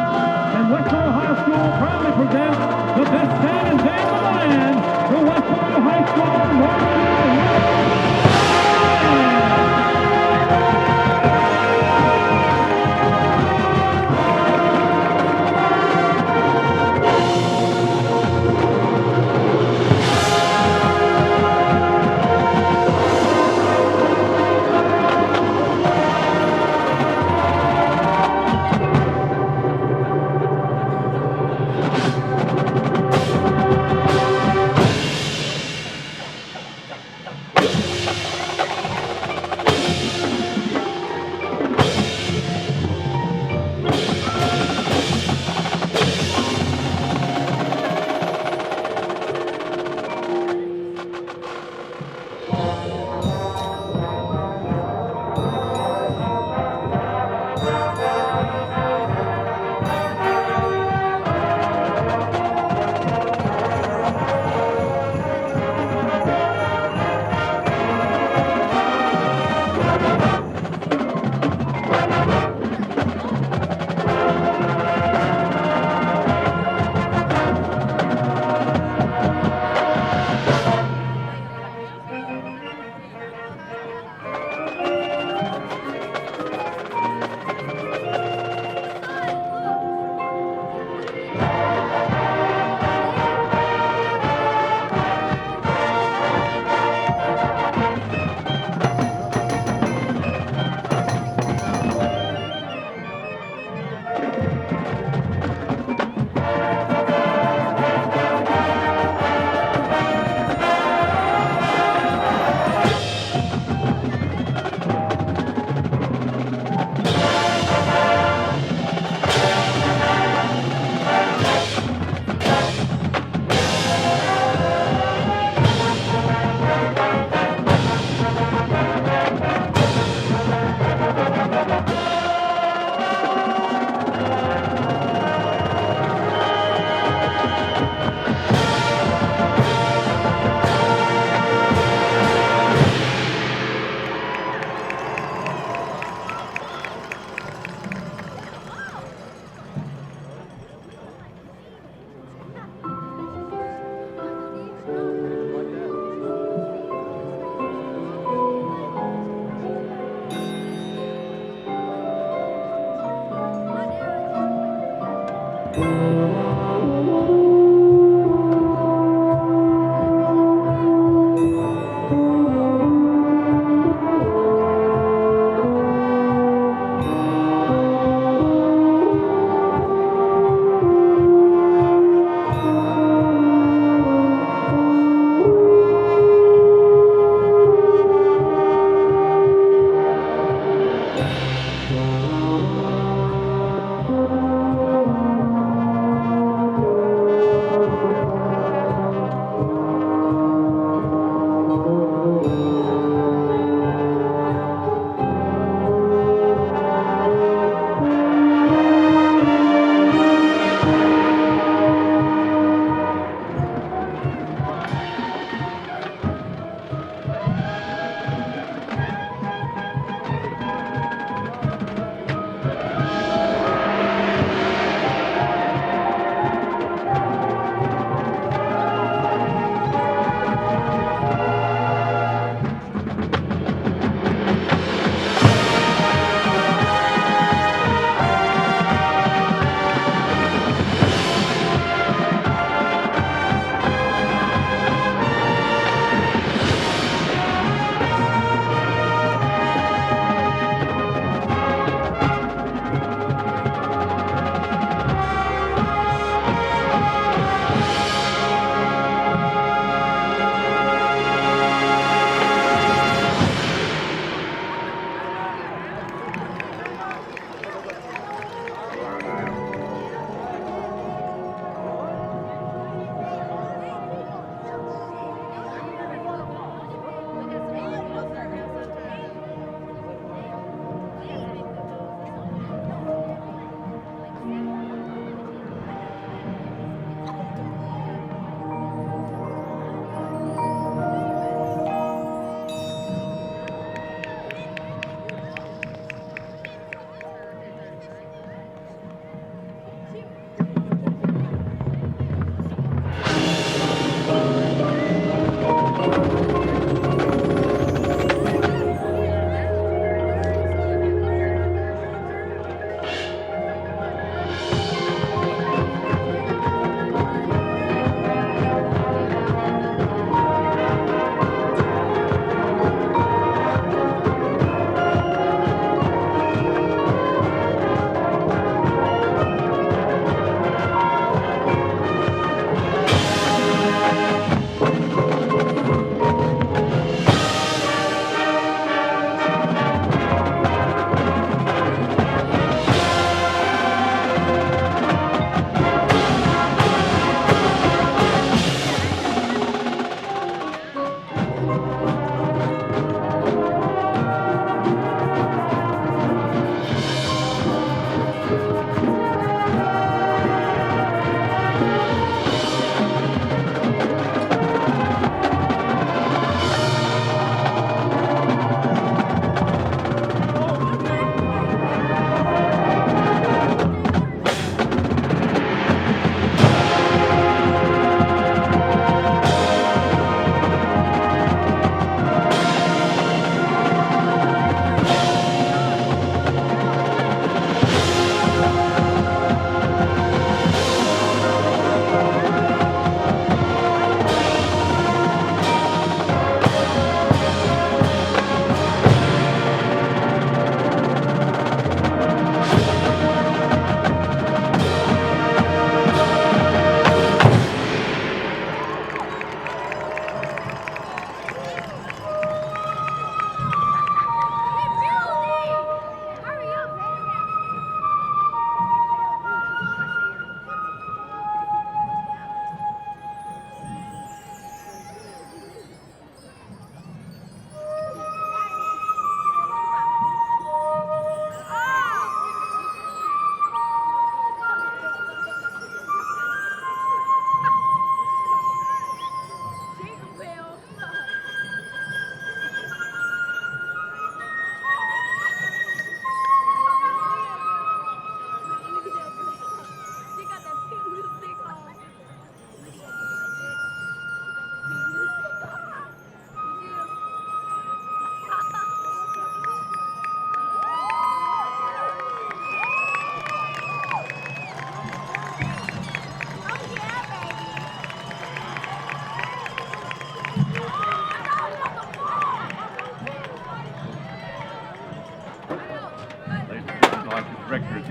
And West Monroe High School proudly presents the best band and dance of the land, the West Monroe High School Marching.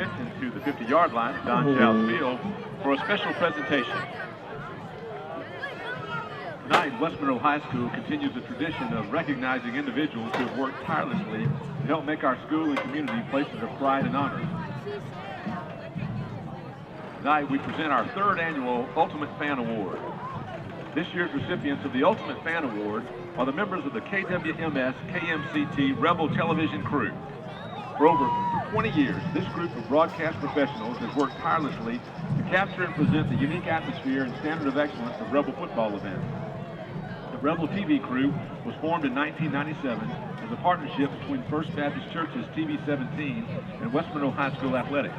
attention to the 50-yard line at Don Child's Field for a special presentation. Tonight, West Monroe High School continues the tradition of recognizing individuals who have worked tirelessly to help make our school and community places of pride and honor. Tonight, we present our 3rd annual Ultimate Fan Award. This year's recipients of the Ultimate Fan Award are the members of the KWMS KMCT Rebel Television crew. For over 20 years, this group of broadcast professionals has worked tirelessly to capture and present the unique atmosphere and standard of excellence of Rebel football events. The Rebel TV crew was formed in 1997 as a partnership between First Baptist Church's TV 17 and West Monroe High School Athletics.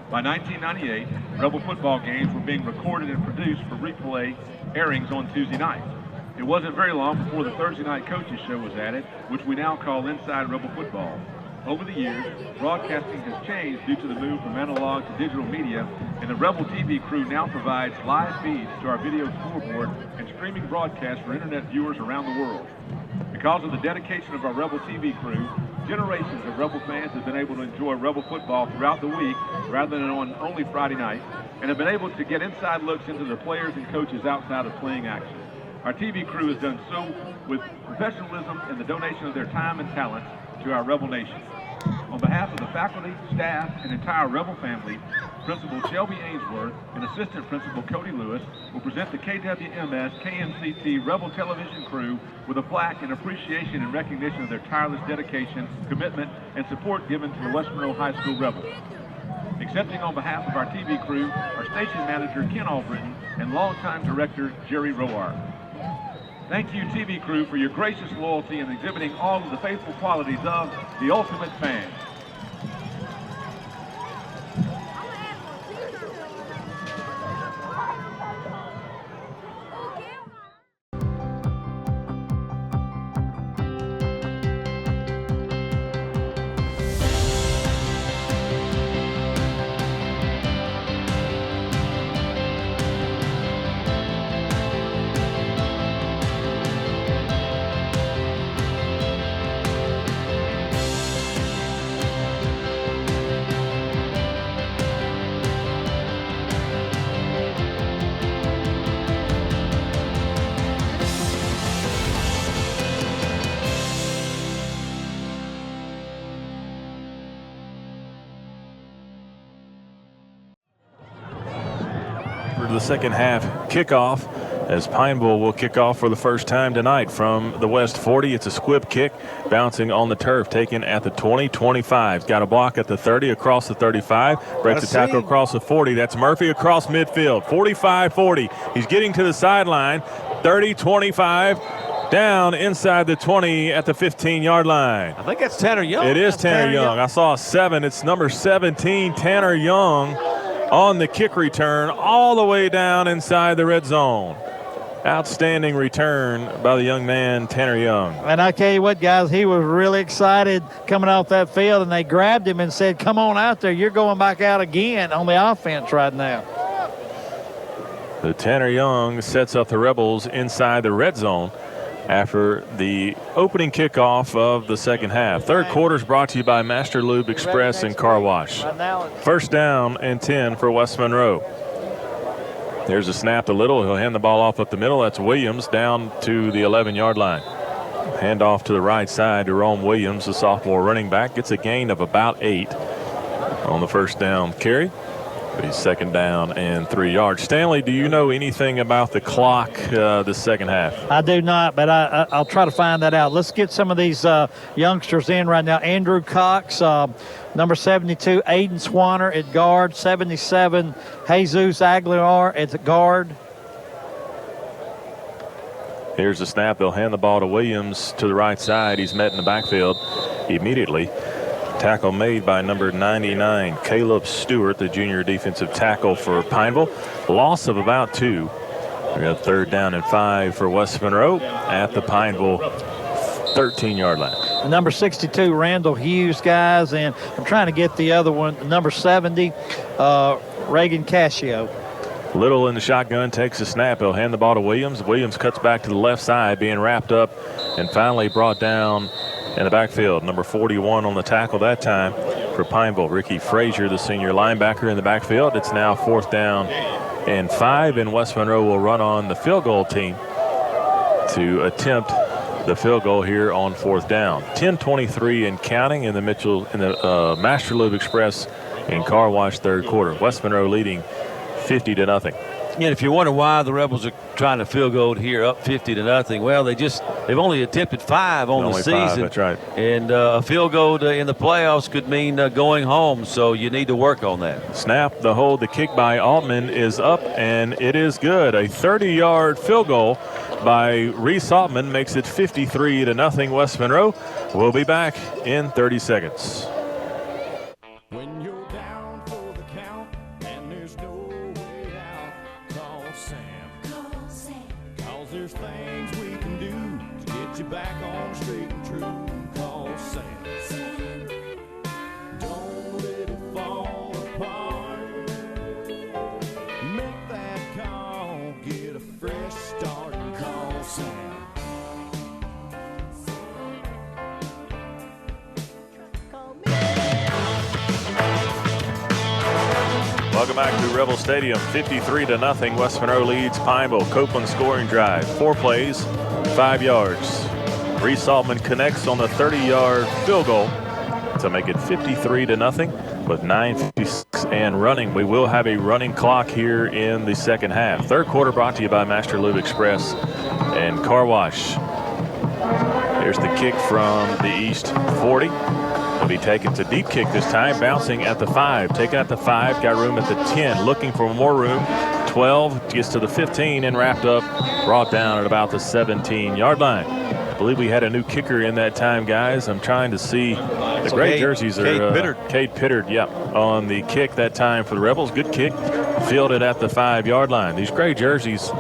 By 1998, Rebel football games were being recorded and produced for replay airings on Tuesday nights. It wasn't very long before the Thursday night coaches show was added, which we now call Inside Rebel Football. Over the years, broadcasting has changed due to the move from analog to digital media, and the Rebel TV crew now provides live feeds to our video scoreboard and streaming broadcasts for internet viewers around the world. Because of the dedication of our Rebel TV crew, generations of Rebel fans have been able to enjoy Rebel football throughout the week rather than on only Friday nights, and have been able to get inside looks into the players and coaches outside of playing action. Our TV crew has done so with professionalism and the donation of their time and talents to our Rebel Nation. On behalf of the faculty, staff, and entire Rebel family, Principal Shelby Ainsworth and Assistant Principal Cody Lewis will present the KWMS KMCT Rebel Television crew with a plaque in appreciation and recognition of their tireless dedication, commitment, and support given to the West Monroe High School Rebels. Accepting on behalf of our TV crew are station manager Ken Albritton and longtime director Jerry Roark. Thank you, TV crew, for your gracious loyalty in exhibiting all of the faithful qualities of the ultimate fan. The second half kickoff as Pineville will kick off for the first time tonight from the West 40. It's a squib kick bouncing on the turf, taken at the 20, 25. Got a block at the 30, across the 35, breaks the tackle across the 40. That's Murphy across midfield, 45-40. He's getting to the sideline, 30, 25. Down inside the 20 at the 15-yard line. I think that's Tanner Young. It is Tanner Young. I saw a 7. It's number 17, Tanner Young, on the kick return all the way down inside the red zone. Outstanding return by the young man, Tanner Young. And I tell you what, guys, he was really excited coming off that field, and they grabbed him and said, come on out there. You're going back out again on the offense right now. The Tanner Young sets up the Rebels inside the red zone after the opening kickoff of the second half. Third quarter is brought to you by Master Lube Express and Car Wash. First down and 10 for West Monroe. There's a snap to Little. He'll hand the ball off up the middle. That's Williams down to the 11-yard line. Hand off to the right side to Rome Williams, the sophomore running back. Gets a gain of about 8 on the first down carry. He's second down and 3 yards. Stanley, do you know anything about the clock the second half? I do not, but I'll try to find that out. Let's get some of these youngsters in right now. Andrew Cox, number 72, Aiden Swanner at guard, 77, Jesus Aguilar at the guard. Here's the snap. They'll hand the ball to Williams to the right side. He's met in the backfield immediately. Tackle made by number 99, Caleb Stewart, the junior defensive tackle for Pineville. Loss of about 2. We got third down and 5 for West Monroe at the Pineville 13-yard line. Number 62, Randall Hughes, guys, and I'm trying to get the other one, number 70, Reagan Cascio. Little in the shotgun, takes a snap. He'll hand the ball to Williams. Williams cuts back to the left side, being wrapped up and finally brought down in the backfield. Number 41 on the tackle that time for for Pineville. Ricky Frazier, the senior linebacker, in the backfield. It's now 4th down and 5, and West Monroe will run on the field goal team to attempt the field goal here on 4th down. 10:23 and counting in the Master Lube Express and Car Wash third quarter. West Monroe leading 50-0. And if you wonder why the Rebels are trying to field goal here up 50-0, well, they've only attempted 5 on the season. 5, that's right. And a field goal in the playoffs could mean going home, so you need to work on that. Snap, the hold, the kick by Altman is up, and it is good. A 30-yard field goal by Reese Altman makes it 53-0 West Monroe. We'll be back in 30 seconds. When you're down for the count and there's no way out, call Sam. Call Sam. 'Cause there's things we can do to get you back on straight and true. Call Sam. Sam. Don't let it fall apart. Make that call, get a fresh start. Call Sam. Welcome back to Rebel Stadium. 53-0. West Monroe leads Pineville. Copeland scoring drive. 4 plays, 5 yards. Reese Altman connects on the 30-yard field goal to make it 53-0 with 9:56 and running. We will have a running clock here in the second half. Third quarter brought to you by Master Lube Express and Car Wash. Here's the kick from the East 40. Will be taken to deep kick this time, bouncing at the 5. Taken at the 5, got room at the 10, looking for more room. 12, gets to the 15 and wrapped up, brought down at about the 17-yard line. I believe we had a new kicker in that time, guys. I'm trying to see. The gray jerseys are Cade Pittard, on the kick that time for the Rebels. Good kick, fielded at the 5-yard line. These gray jerseys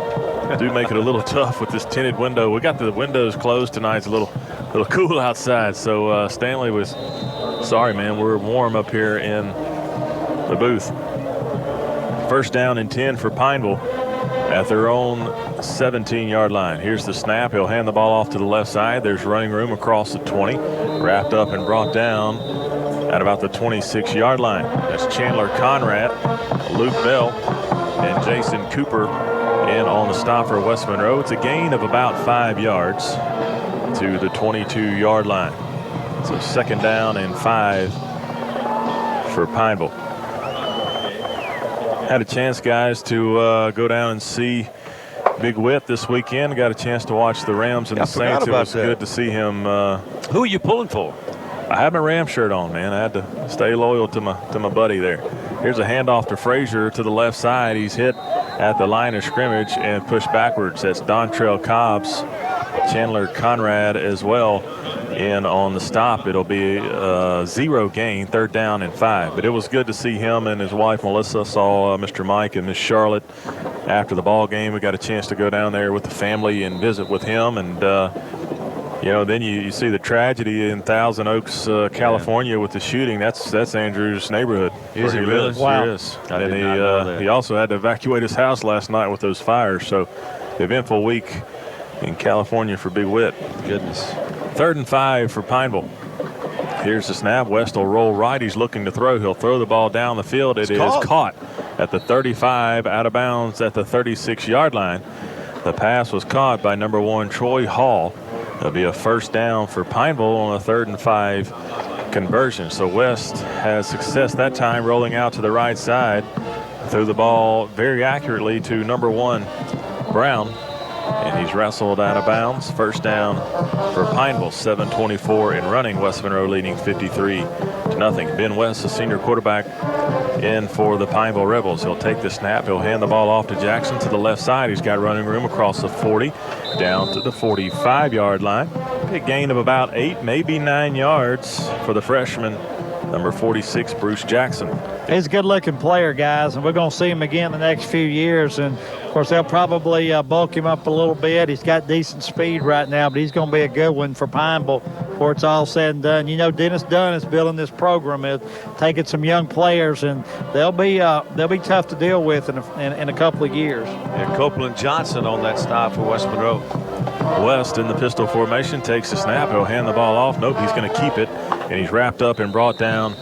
do make it a little tough with this tinted window. We got the windows closed tonight. It's a little cool outside. So Stanley was sorry, man. We're warm up here in the booth. First down and 10 for Pineville at their own 17-yard line. Here's the snap. He'll hand the ball off to the left side. There's running room across the 20. Wrapped up and brought down at about the 26-yard line. That's Chandler Conrad, Luke Bell, and Jason Cooper in on the stop for West Monroe. It's a gain of about 5 yards to the 22-yard line. So second down and 5 for Pineville. Had a chance, guys, to go down and see Big Whit this weekend. Got a chance to watch the Rams and the Saints. It was good to see him. Who are you pulling for? I had my Ram shirt on, man. I had to stay loyal to my buddy there. Here's a handoff to Frazier to the left side. He's hit at the line of scrimmage and pushed backwards. That's Dontrell Cobbs, Chandler Conrad as well in on the stop. It'll be a 0 gain, third down and 5. But it was good to see him and his wife Melissa. Saw Mr. Mike and Miss Charlotte after the ball game. We got a chance to go down there with the family and visit with him. And then you see the tragedy in Thousand Oaks, California with the shooting. That's Andrew's neighborhood. Is he really? Wow. Yes. And he also had to evacuate his house last night with those fires. So eventful week in California for Big Whit. Goodness. Third and 5 for Pineville. Here's the snap. West will roll right. He's looking to throw. He'll throw the ball down the field. It is caught at the 35, out of bounds at the 36-yard line. The pass was caught by number 1, Troy Hall. It'll be a first down for Pineville on a 3rd and 5 conversion. So West has success that time, rolling out to the right side. Threw the ball very accurately to number 1, Brown. And he's wrestled out of bounds. First down for Pineville. 7:24 in running. West Monroe leading 53-0. Ben West, the senior quarterback, in for the Pineville Rebels. He'll take the snap. He'll hand the ball off to Jackson to the left side. He's got running room across the 40 down to the 45-yard line. A gain of about 8, maybe 9 yards for the freshman, number 46, Bruce Jackson. He's a good-looking player, guys, and we're going to see him again the next few years. And, of course, they'll probably bulk him up a little bit. He's got decent speed right now, but he's going to be a good one for Pineville before it's all said and done. You know, Dennis Dunn is building this program, is taking some young players, and they'll be tough to deal with in a couple of years. And Copeland Johnson on that stop for West Monroe. West in the pistol formation takes the snap. He'll hand the ball off. Nope, he's going to keep it, and he's wrapped up and brought down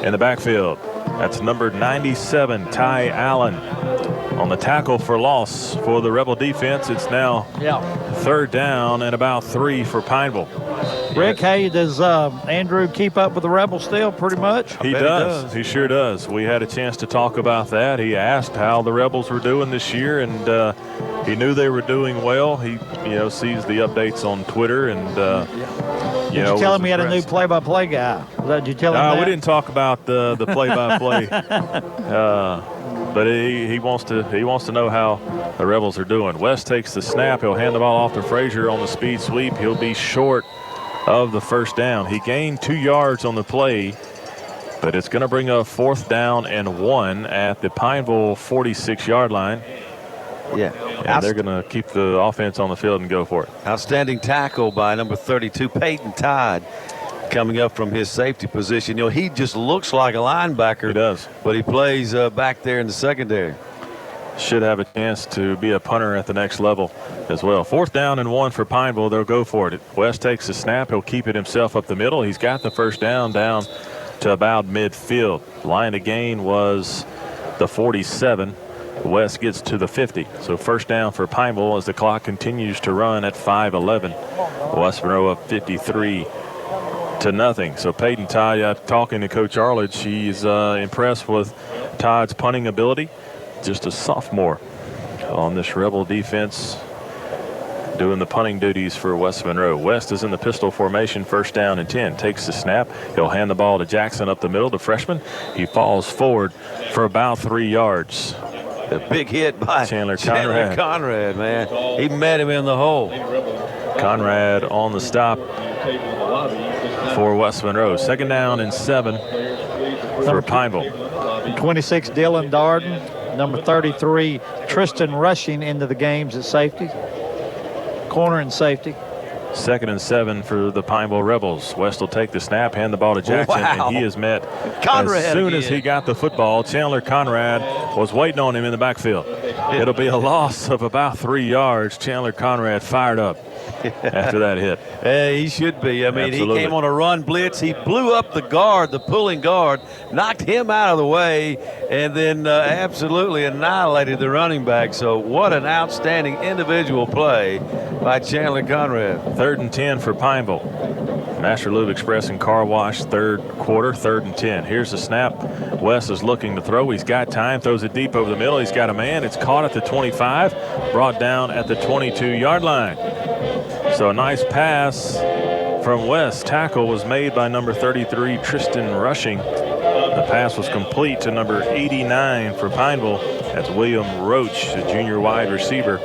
in the backfield. That's number 97, Ty Allen. On the tackle for loss for the Rebel defense, it's now third down and about 3 for Pineville. Rick, hey, does Andrew keep up with the Rebels still pretty much? He does. He sure does. We had a chance to talk about that. He asked how the Rebels were doing this year, and he knew they were doing well. He, sees the updates on Twitter, and Did you tell him he had a new play-by-play guy? Did you tell him that? No, we didn't talk about the play-by-play. But he wants to know how the Rebels are doing. West takes the snap. He'll hand the ball off to Frazier on the speed sweep. He'll be short of the first down. He gained 2 yards on the play, but it's going to bring up 4th down and 1 at the Pineville 46-yard line. Yeah. And they're going to keep the offense on the field and go for it. Outstanding tackle by number 32, Peyton Todd, coming up from his safety position. He just looks like a linebacker. He does. But he plays back there in the secondary. Should have a chance to be a punter at the next level as well. 4th down and 1 for Pineville. They'll go for it. West takes the snap. He'll keep it himself up the middle. He's got the first down to about midfield. Line of gain was the 47. West gets to the 50. So first down for Pineville as the clock continues to run at 5:11. West Monroe up 53-0. So Peyton Todd, talking to Coach Arledge, he's impressed with Todd's punting ability. Just a sophomore on this Rebel defense doing the punting duties for West Monroe. West is in the pistol formation, first down and 10. Takes the snap. He'll hand the ball to Jackson up the middle, the freshman. He falls forward for about 3 yards. A big hit by Chandler Conrad, man. He met him in the hole. Conrad on the stop for West Monroe. 2nd down and 7 for Pineville. 26, Dylan Darden. Number 33, Tristan Rushing into the games at safety. Corner and safety. 2nd and 7 for the Pineville Rebels. West will take the snap, hand the ball to Jackson, and he is met Conrad as soon again. as he got the football. Chandler Conrad was waiting on him in the backfield. It'll be a loss of about 3 yards. Chandler Conrad fired up after that hit. He should be. I mean, Absolutely. He came on a run blitz. He blew up the guard, the pulling guard, knocked him out of the way, and then absolutely annihilated the running back. So what an outstanding individual play by Chandler Conrad. 3rd and 10 for Pineville. Master Lube Express and Car Wash, 3rd quarter, 3rd and 10. Here's the snap. West is looking to throw. He's got time, throws it deep over the middle. He's got a man. It's caught at the 25, brought down at the 22-yard line. So a nice pass from West. Tackle was made by number 33, Tristan Rushing. The pass was complete to number 89 for Pineville. That's William Roach, the junior wide receiver,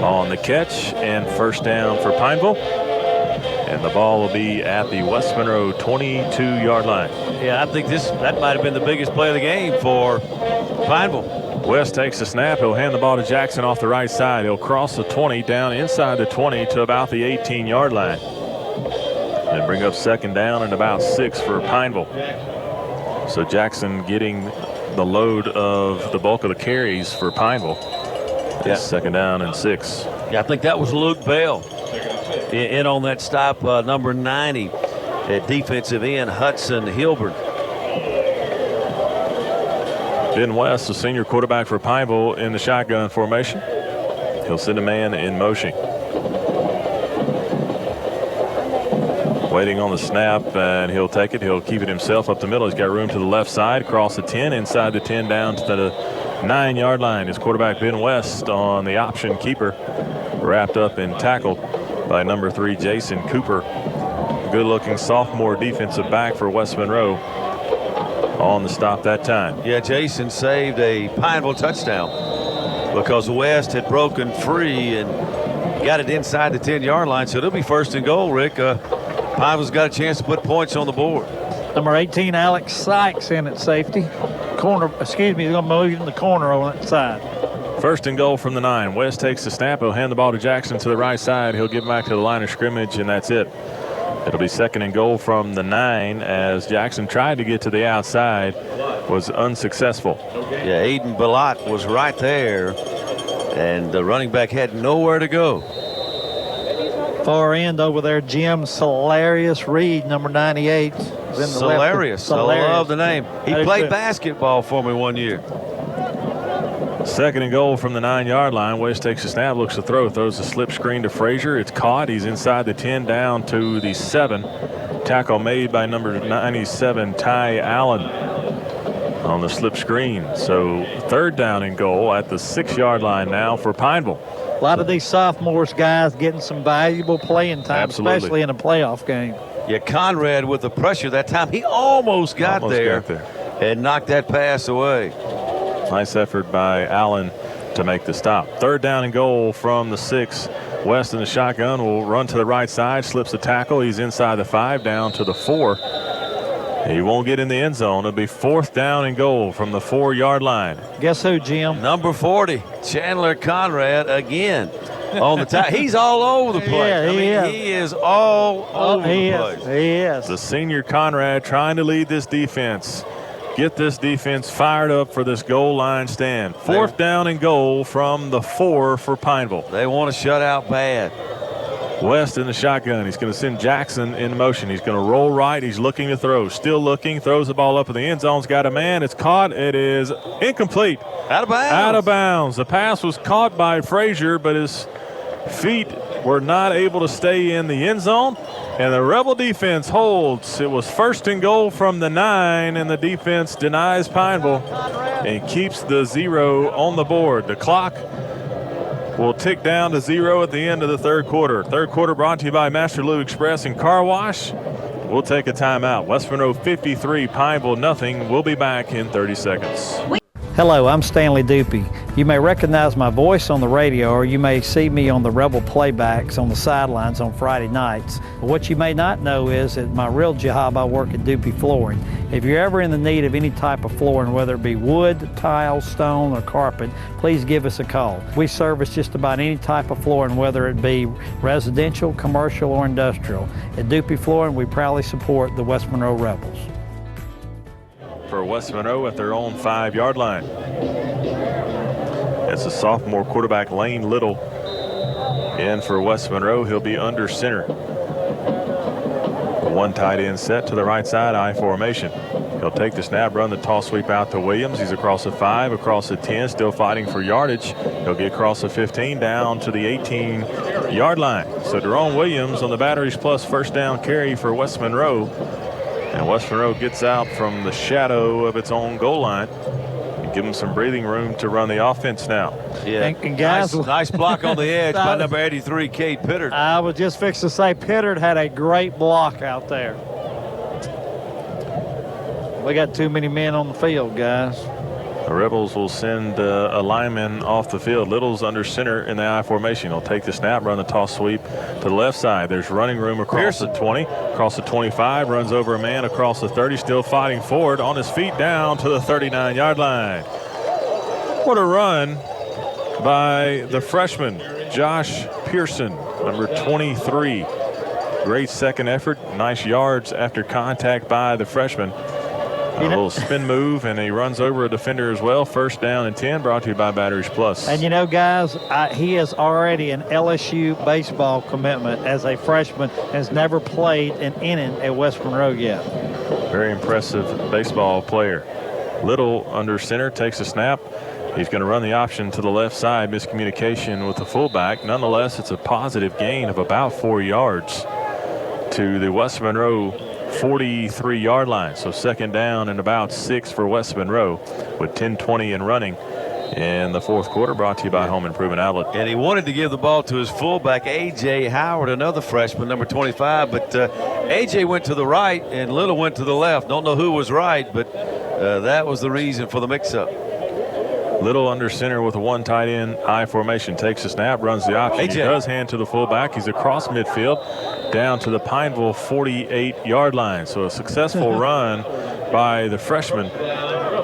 on the catch, and first down for Pineville. And the ball will be at the West Monroe 22-yard line. Yeah, I think that might have been the biggest play of the game for Pineville. West takes the snap. He'll hand the ball to Jackson off the right side. He'll cross the 20 down inside the 20 to about the 18-yard line. And bring up 2nd down and about 6 for Pineville. So Jackson getting the load of the bulk of the carries for Pineville. Yeah. 2nd down and 6. Yeah, I think that was Luke Bell in on that stop, number 90 at defensive end, Hudson Hilbert. Ben West, the senior quarterback for Pineville, in the shotgun formation. He'll send a man in motion. Waiting on the snap, and he'll take it. He'll keep it himself up the middle. He's got room to the left side, across the 10, inside the 10, down to the 9-yard line. His quarterback, Ben West, on the option keeper, wrapped up and tackled by number 3, Jason Cooper. Good-looking sophomore defensive back for West Monroe on the stop that time. Yeah, Jason saved a Pineville touchdown because West had broken free and got it inside the 10-yard line. So it'll be 1st and goal, Rick. Pineville's got a chance to put points on the board. Number 18, Alex Sykes, in at safety. Corner, excuse me, he's going to move in the corner on that side. 1st and goal from the 9. West takes the snap. He'll hand the ball to Jackson to the right side. He'll get back to the line of scrimmage, and that's it. It'll be 2nd and goal from the 9 as Jackson tried to get to the outside, was unsuccessful. Yeah, Aiden Ballot was right there, and the running back had nowhere to go. Far end over there, Jim Solarius Reed, number 98. Solarius. I love the name. He played basketball for me one year. 2nd and goal from the 9-yard line. West takes a snap, looks to throw, throws a slip screen to Frazier. It's caught. He's inside the 10, down to the 7. Tackle made by number 97, Ty Allen, on the slip screen. So 3rd down and goal at the 6-yard line now for Pineville. A lot of these sophomores, guys, getting some valuable playing time, especially in a playoff game. Yeah, Conrad with the pressure that time. He almost got there and knocked that pass away. Nice effort by Allen to make the stop. 3rd down and goal from the 6. West in the shotgun will run to the right side, slips the tackle. He's inside the 5, down to the 4. He won't get in the end zone. It'll be 4th down and goal from the 4-yard line. Guess who, Jim? Number 40, Chandler Conrad again on the top. He's all over the place. Yeah, he is all over the place. He is. The senior Conrad trying to lead this defense. Get this defense fired up for this goal line stand. 4th down and goal from the 4 for Pineville. They want to shut out bad. West in the shotgun. He's going to send Jackson in motion. He's going to roll right. He's looking to throw. Still looking. Throws the ball up in the end zone's got a man. It's caught. It is incomplete. Out of bounds. Out of bounds. The pass was caught by Frazier, but his feet were not able to stay in the end zone. And the Rebel defense holds. It was 1st and goal from the 9, and the defense denies Pineville and keeps the 0 on the board. The clock will tick down to 0 at the end of the 3rd quarter. 3rd quarter brought to you by Master Lube Express and Car Wash. We'll take a timeout. West Monroe 53, Pineville nothing. We'll be back in 30 seconds. Hello, I'm Stanley Dupuy. You may recognize my voice on the radio, or you may see me on the Rebel playbacks on the sidelines on Friday nights. But what you may not know is that my real job, I work at Dupuy Flooring. If you're ever in the need of any type of flooring, whether it be wood, tile, stone, or carpet, please give us a call. We service just about any type of flooring, whether it be residential, commercial, or industrial. At Dupuy Flooring, we proudly support the West Monroe Rebels. For West Monroe at their own 5-yard line. It's a sophomore quarterback, Lane Little, in for West Monroe. He'll be under center. One tight end set to the right side, I formation. He'll take the snap, run the toss sweep out to Williams. He's across the 5, across the 10, still fighting for yardage. He'll get across the 15, down to the 18-yard line. So Jerome Williams on the Batteries Plus 1st down carry for West Monroe. And West Monroe gets out from the shadow of its own goal line and give them some breathing room to run the offense now. Yeah, and guys, nice block on the edge by number 83, Cade Pittard. I was just fixing to say Pittard had a great block out there. We got too many men on the field, guys. The Rebels will send a lineman off the field. Little's under center in the I formation. He'll take the snap, run the toss sweep to the left side. There's running room across the 20, across the 25, runs over a man across the 30, still fighting forward on his feet down to the 39-yard line. What a run by the freshman, Josh Pearson, number 23. Great second effort, nice yards after contact by the freshman. A little spin move, and he runs over a defender as well. 1st down and 10, brought to you by Batteries Plus. And you know, guys, he is already an LSU baseball commitment as a freshman, has never played an inning at West Monroe yet. Very impressive baseball player. Little under center, takes a snap. He's going to run the option to the left side. Miscommunication with the fullback. Nonetheless, it's a positive gain of about 4 yards to the West Monroe 43-yard line. So 2nd down and about 6 for West Monroe with 10:20 in running in the 4th quarter, brought to you by Home Improvement Outlet. And he wanted to give the ball to his fullback, A.J. Howard, another freshman, number 25. But A.J. went to the right and Little went to the left. Don't know who was right, but that was the reason for the mix-up. Little under center with a 1 tight end I formation. Takes a snap, runs the option. He does hand to the fullback. He's across midfield down to the Pineville 48-yard line. So a successful run by the freshman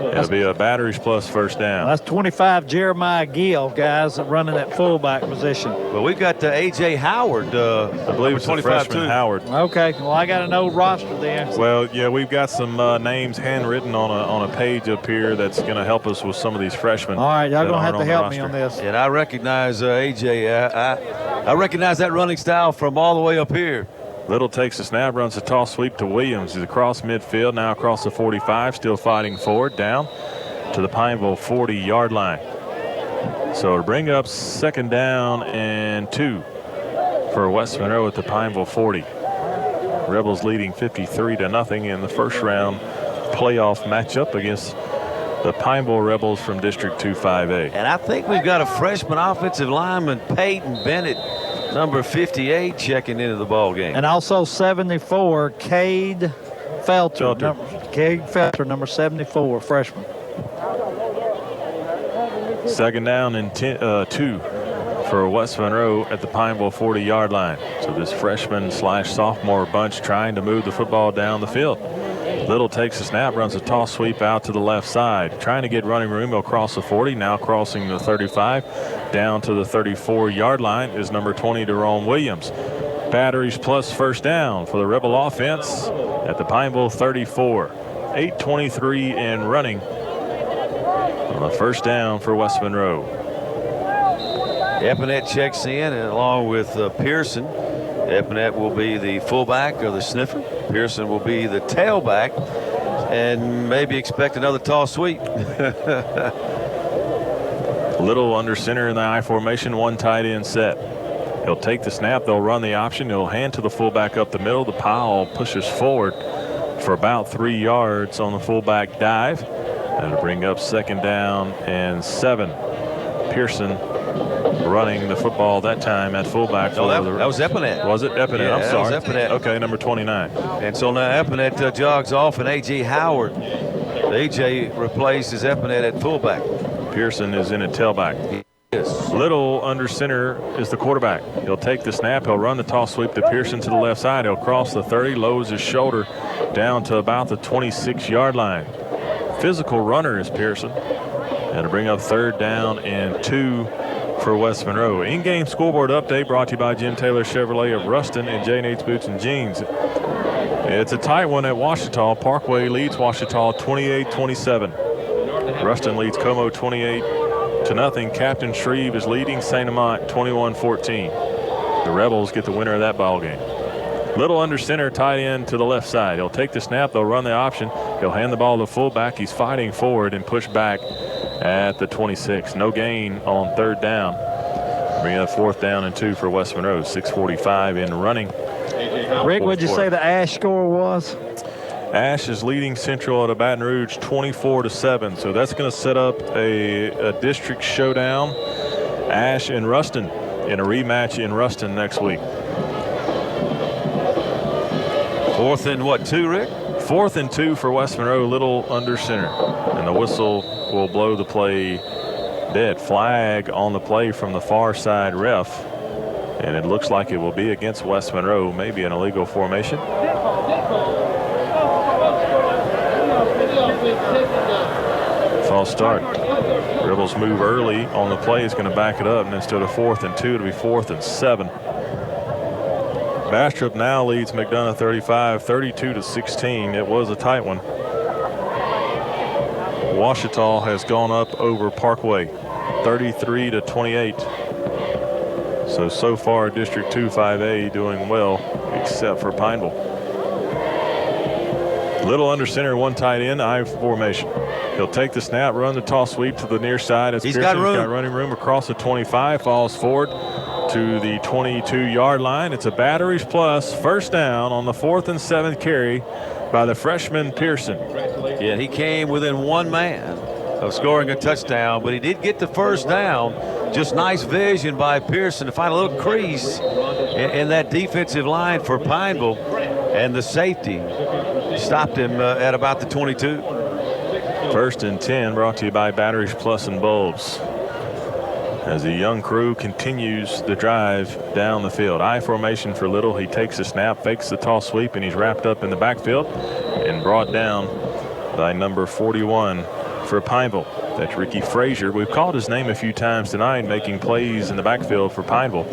It'll be a batteries plus first down. That's 25 Jeremiah Gill, guys, that running that fullback position. Well, we've got A.J. Howard. I believe it's 25 freshman Howard. Okay, well, I got an old roster then. Well, yeah, we've got some names handwritten on a page up here that's going to help us with some of these freshmen. All right, y'all going to have to help me on this. And I recognize A.J. I recognize that running style from all the way up here. Little takes a snap, runs a toss sweep to Williams. He's across midfield, now across the 45, still fighting forward, down to the Pineville 40-yard line. So to bring up second down and 2 for West Monroe at the Pineville 40. Rebels leading 53-0 in the first round playoff matchup against the Pineville Rebels from District 2-5A. And I think we've got a freshman offensive lineman, Peyton Bennett, number 58, checking into the ball game. And also 74, Cade Felter. Cade Felter, number 74, freshman. Second down and 2 for West Monroe at the Pineville 40-yard line. So this freshman/sophomore bunch trying to move the football down the field. Little takes a snap, runs a toss sweep out to the left side. Trying to get running room, he'll cross the 40, now crossing the 35. Down to the 34-yard line is number 20, Jerome Williams. Batteries plus first down for the Rebel offense at the Pineville 34. 8:23 and running on the first down for West Monroe. Epinette checks in along with Pearson. Epinette will be the fullback or the sniffer. Pearson will be the tailback, and maybe expect another toss sweep. Little under center in the I formation, one tight end set. He'll take the snap, they'll run the option, he'll hand to the fullback up the middle. The pile pushes forward for about 3 yards on the fullback dive. That'll bring up second down and 7. Pearson running the football that time at fullback. No, that was Epinette. Was it Epinette? Yeah, I'm sorry. That was Epinette. Okay, number 29. And so now Epinette jogs off, and A.J. Howard. A.J. replaces Epinette at fullback. Pearson is in at tailback. Yes. Little under center is the quarterback. He'll take the snap. He'll run the toss sweep to Pearson to the left side. He'll cross the 30, lowers his shoulder down to about the 26-yard line. Physical runner is Pearson. And to bring up third down and 2 for West Monroe. In-game scoreboard update brought to you by Jim Taylor Chevrolet of Ruston and J&H Boots and Jeans. It's a tight one at Ouachita. Parkway leads Ouachita 28-27. Ruston leads Como 28-0. Captain Shreve is leading St. Amant 21-14. The Rebels get the winner of that ball game. Little under center, tight end to the left side. He'll take the snap. They'll run the option. He'll hand the ball to fullback. He's fighting forward and push back at the 26. No gain on third down. Bring up fourth down and 2 for West Monroe. 6:45 in running. Rick, what'd you say the Ash score was? Ash is leading Central at Baton Rouge 24-7. So that's going to set up a district showdown. Ash and Ruston in a rematch in Ruston next week. 4th and what, 2, Rick? 4th and 2 for West Monroe, little under center. And the whistle will blow the play dead. Flag on the play from the far side ref. And it looks like it will be against West Monroe, maybe an illegal formation. False start. Rebels move early on the play. Is going to back it up. And instead of 4th and 2, it'll be 4th and 7. Bastrop now leads McDonough 35, 32-16. It was a tight one. Ouachita has gone up over Parkway, 33-28. So far, District 2-5A doing well, except for Pineville. Little under center, one tight end, I formation. He'll take the snap, run the toss sweep to the near side. As He's Pearson's got room. got running room across the 25, falls forward to the 22-yard line. It's a batteries plus first down on the 4th and 7th carry by the freshman Pearson. Yeah, he came within one man of scoring a touchdown, but he did get the first down. Just nice vision by Pearson to find a little crease in that defensive line for Pineville, and the safety stopped him at about the 22. 1st and 10 brought to you by Batteries Plus and Bulbs. As the young crew continues the drive down the field. I formation for Little. He takes a snap, fakes the toss sweep, and he's wrapped up in the backfield and brought down by number 41, for Pineville. That's Ricky Frazier. We've called his name a few times tonight, making plays in the backfield for Pineville.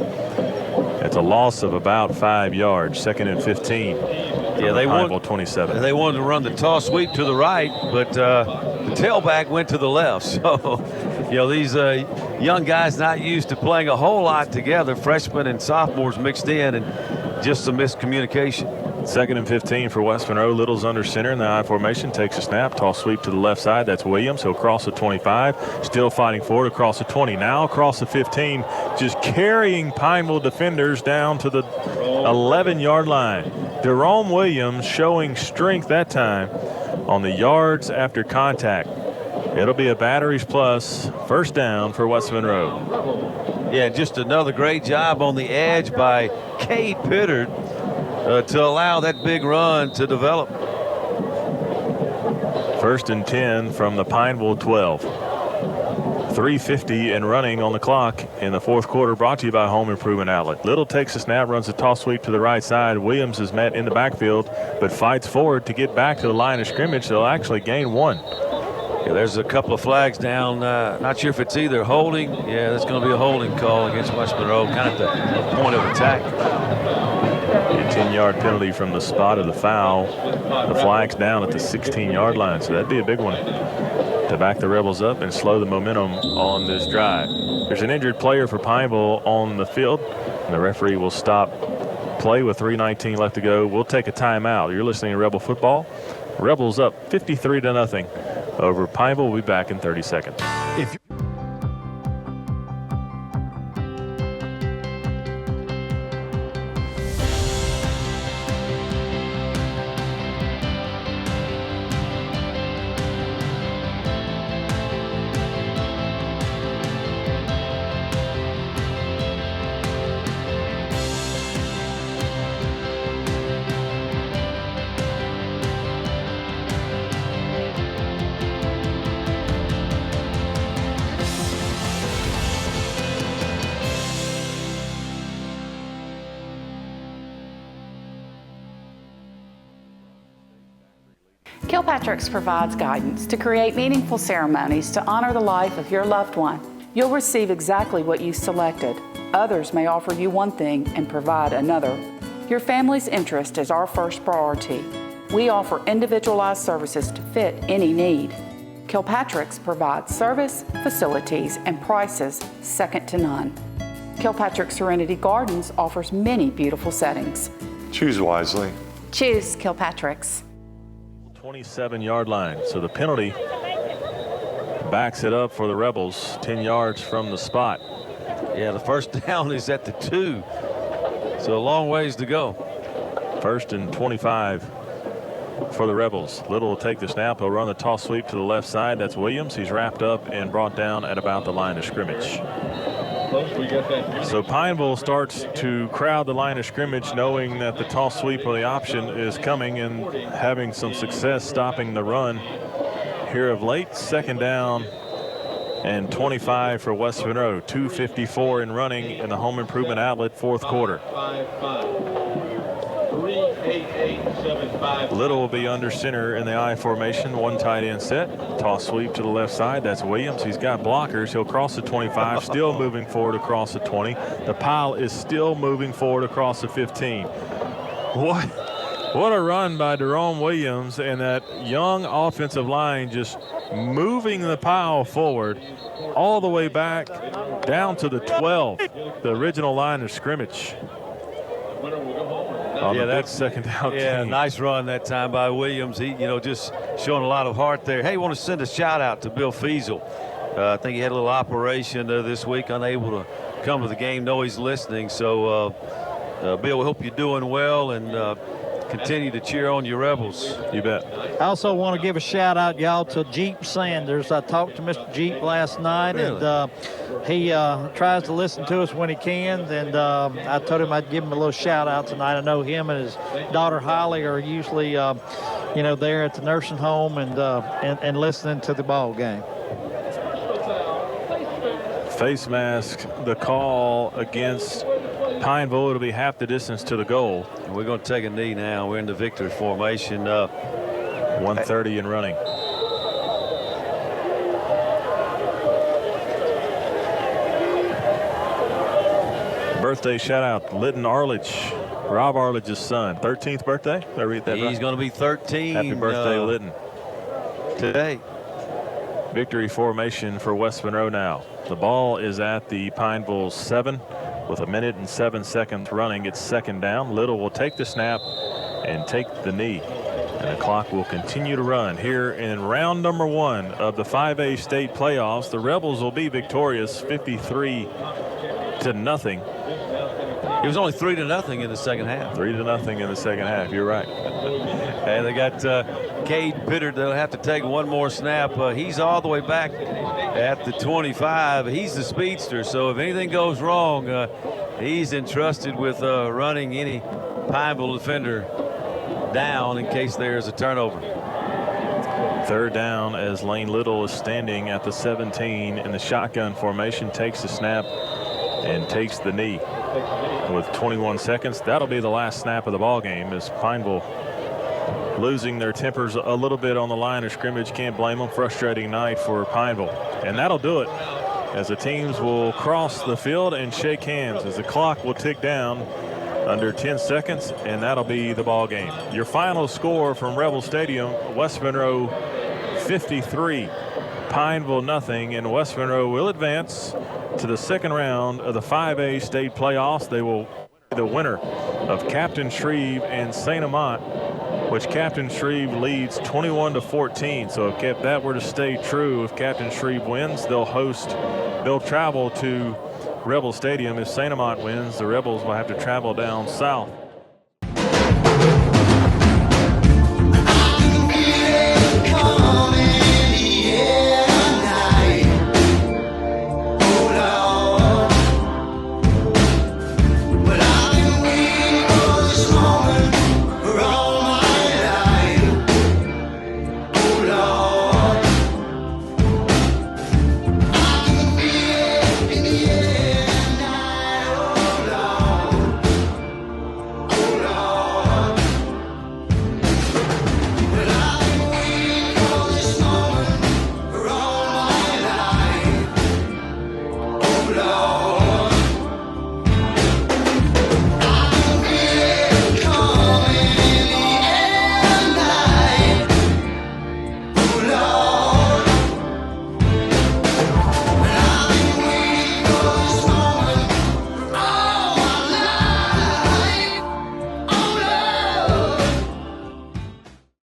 It's a loss of about 5 yards. 2nd and 15. Yeah, they Pineville 27. They wanted to run the toss sweep to the right, but the tailback went to the left. So, you know, these young guys not used to playing a whole lot together, freshmen and sophomores mixed in, and just some miscommunication. 2nd and 15 for West Monroe. Little's under center in the I formation. Takes a snap. Toss sweep to the left side. That's Williams. He'll cross the 25. Still fighting forward across the 20. Now across the 15. Just carrying Pineville defenders down to the 11-yard line. Jerome Williams showing strength that time on the yards after contact. It'll be a batteries plus. First down for West Monroe. Yeah, just another great job on the edge by Cade Pittard to allow that big run to develop. 1st and 10 from the Pineville 12. 3:50 and running on the clock in the 4th quarter, brought to you by Home Improvement Outlet. Little takes a snap, runs a toss sweep to the right side. Williams is met in the backfield, but fights forward to get back to the line of scrimmage. They'll actually gain 1. Yeah, there's a couple of flags down. Not sure if it's either holding. Yeah, there's going to be a holding call against West Monroe, kind of the point of attack. A 10-yard penalty from the spot of the foul. The flag's down at the 16-yard line, so that'd be a big one to back the Rebels up and slow the momentum on this drive. There's an injured player for Pineville on the field, and the referee will stop play with 3:19 left to go. We'll take a timeout. You're listening to Rebel Football. Rebels up 53-0 over Pineville. We'll be back in 30 seconds. Kilpatrick's provides guidance to create meaningful ceremonies to honor the life of your loved one. You'll receive exactly what you selected. Others may offer you one thing and provide another. Your family's interest is our first priority. We offer individualized services to fit any need. Kilpatrick's provides service, facilities, and prices second to none. Kilpatrick Serenity Gardens offers many beautiful settings. Choose wisely. Choose Kilpatrick's. 27-yard line. So the penalty backs it up for the Rebels, 10 yards from the spot. Yeah, the first down is at the 2. So a long ways to go. 1st and 25 for the Rebels. Little will take the snap. He'll run the toss sweep to the left side. That's Williams. He's wrapped up and brought down at about the line of scrimmage. So Pineville starts to crowd the line of scrimmage, knowing that the toss sweep or the option is coming, and having some success stopping the run here of late. 2nd down and 25 for West Monroe. 2:54 in running in the Home Improvement Outlet 4th quarter. Little will be under center in the I formation. 1 tight end set. Toss sweep to the left side. That's Williams. He's got blockers. He'll cross the 25. Still moving forward across the 20. The pile is still moving forward across the 15. What a run by Jerome Williams, and that young offensive line just moving the pile forward all the way back down to the 12, the original line of scrimmage. Yeah, that's 2nd down. Yeah, nice run that time by Williams. He, just showing a lot of heart there. Hey, want to send a shout out to Bill Fiesel. I think he had a little operation this week, unable to come to the game. Know he's listening. So, Bill, we hope you're doing well, and continue to cheer on your Rebels. You bet. I also want to give a shout out, y'all, to Jeep Sanders. I talked to Mr. Jeep last night, really? And he tries to listen to us when he can. And I told him I'd give him a little shout out tonight. I know him and his daughter Holly are usually, there at the nursing home and listening to the ball game. Face mask, the call against Pineville. It'll be half the distance to the goal. And we're going to take a knee now. We're in the victory formation. 1:30 and running. Birthday shout out, Lytton Arledge, Rob Arledge's son, 13th birthday. Did I read that right? He's going to be 13. Happy birthday, Lytton. Today. Victory formation for West Monroe now. The ball is at the Pineville 7 with 1 minute and 7 seconds running. It's second down. Little will take the snap and take the knee. And the clock will continue to run here in round number 1 of the 5A state playoffs. The Rebels will be victorious 53-0. It was only 3-0 in the second half. 3-0 in the second half. You're right. And they got Cade Bittard. They'll have to take one more snap. He's all the way back at the 25. He's the speedster, so if anything goes wrong, he's entrusted with running any Pineville defender down in case there's a turnover. Third down as Lane Little is standing at the 17 in the shotgun formation, takes the snap and takes the knee. With 21 seconds, that'll be the last snap of the ball game as Pineville losing their tempers a little bit on the line of scrimmage. Can't blame them. Frustrating night for Pineville. And that'll do it as the teams will cross the field and shake hands as the clock will tick down under 10 seconds, and that'll be the ball game. Your final score from Rebel Stadium, West Monroe 53, Pineville nothing, and West Monroe will advance to the second round of the 5A state playoffs. They will be the winner of Captain Shreve and St. Amant, which Captain Shreve leads 21-14. So if that were to stay true, if Captain Shreve wins, they'll travel to Rebel Stadium. If St. Amant wins, the Rebels will have to travel down south. Lord.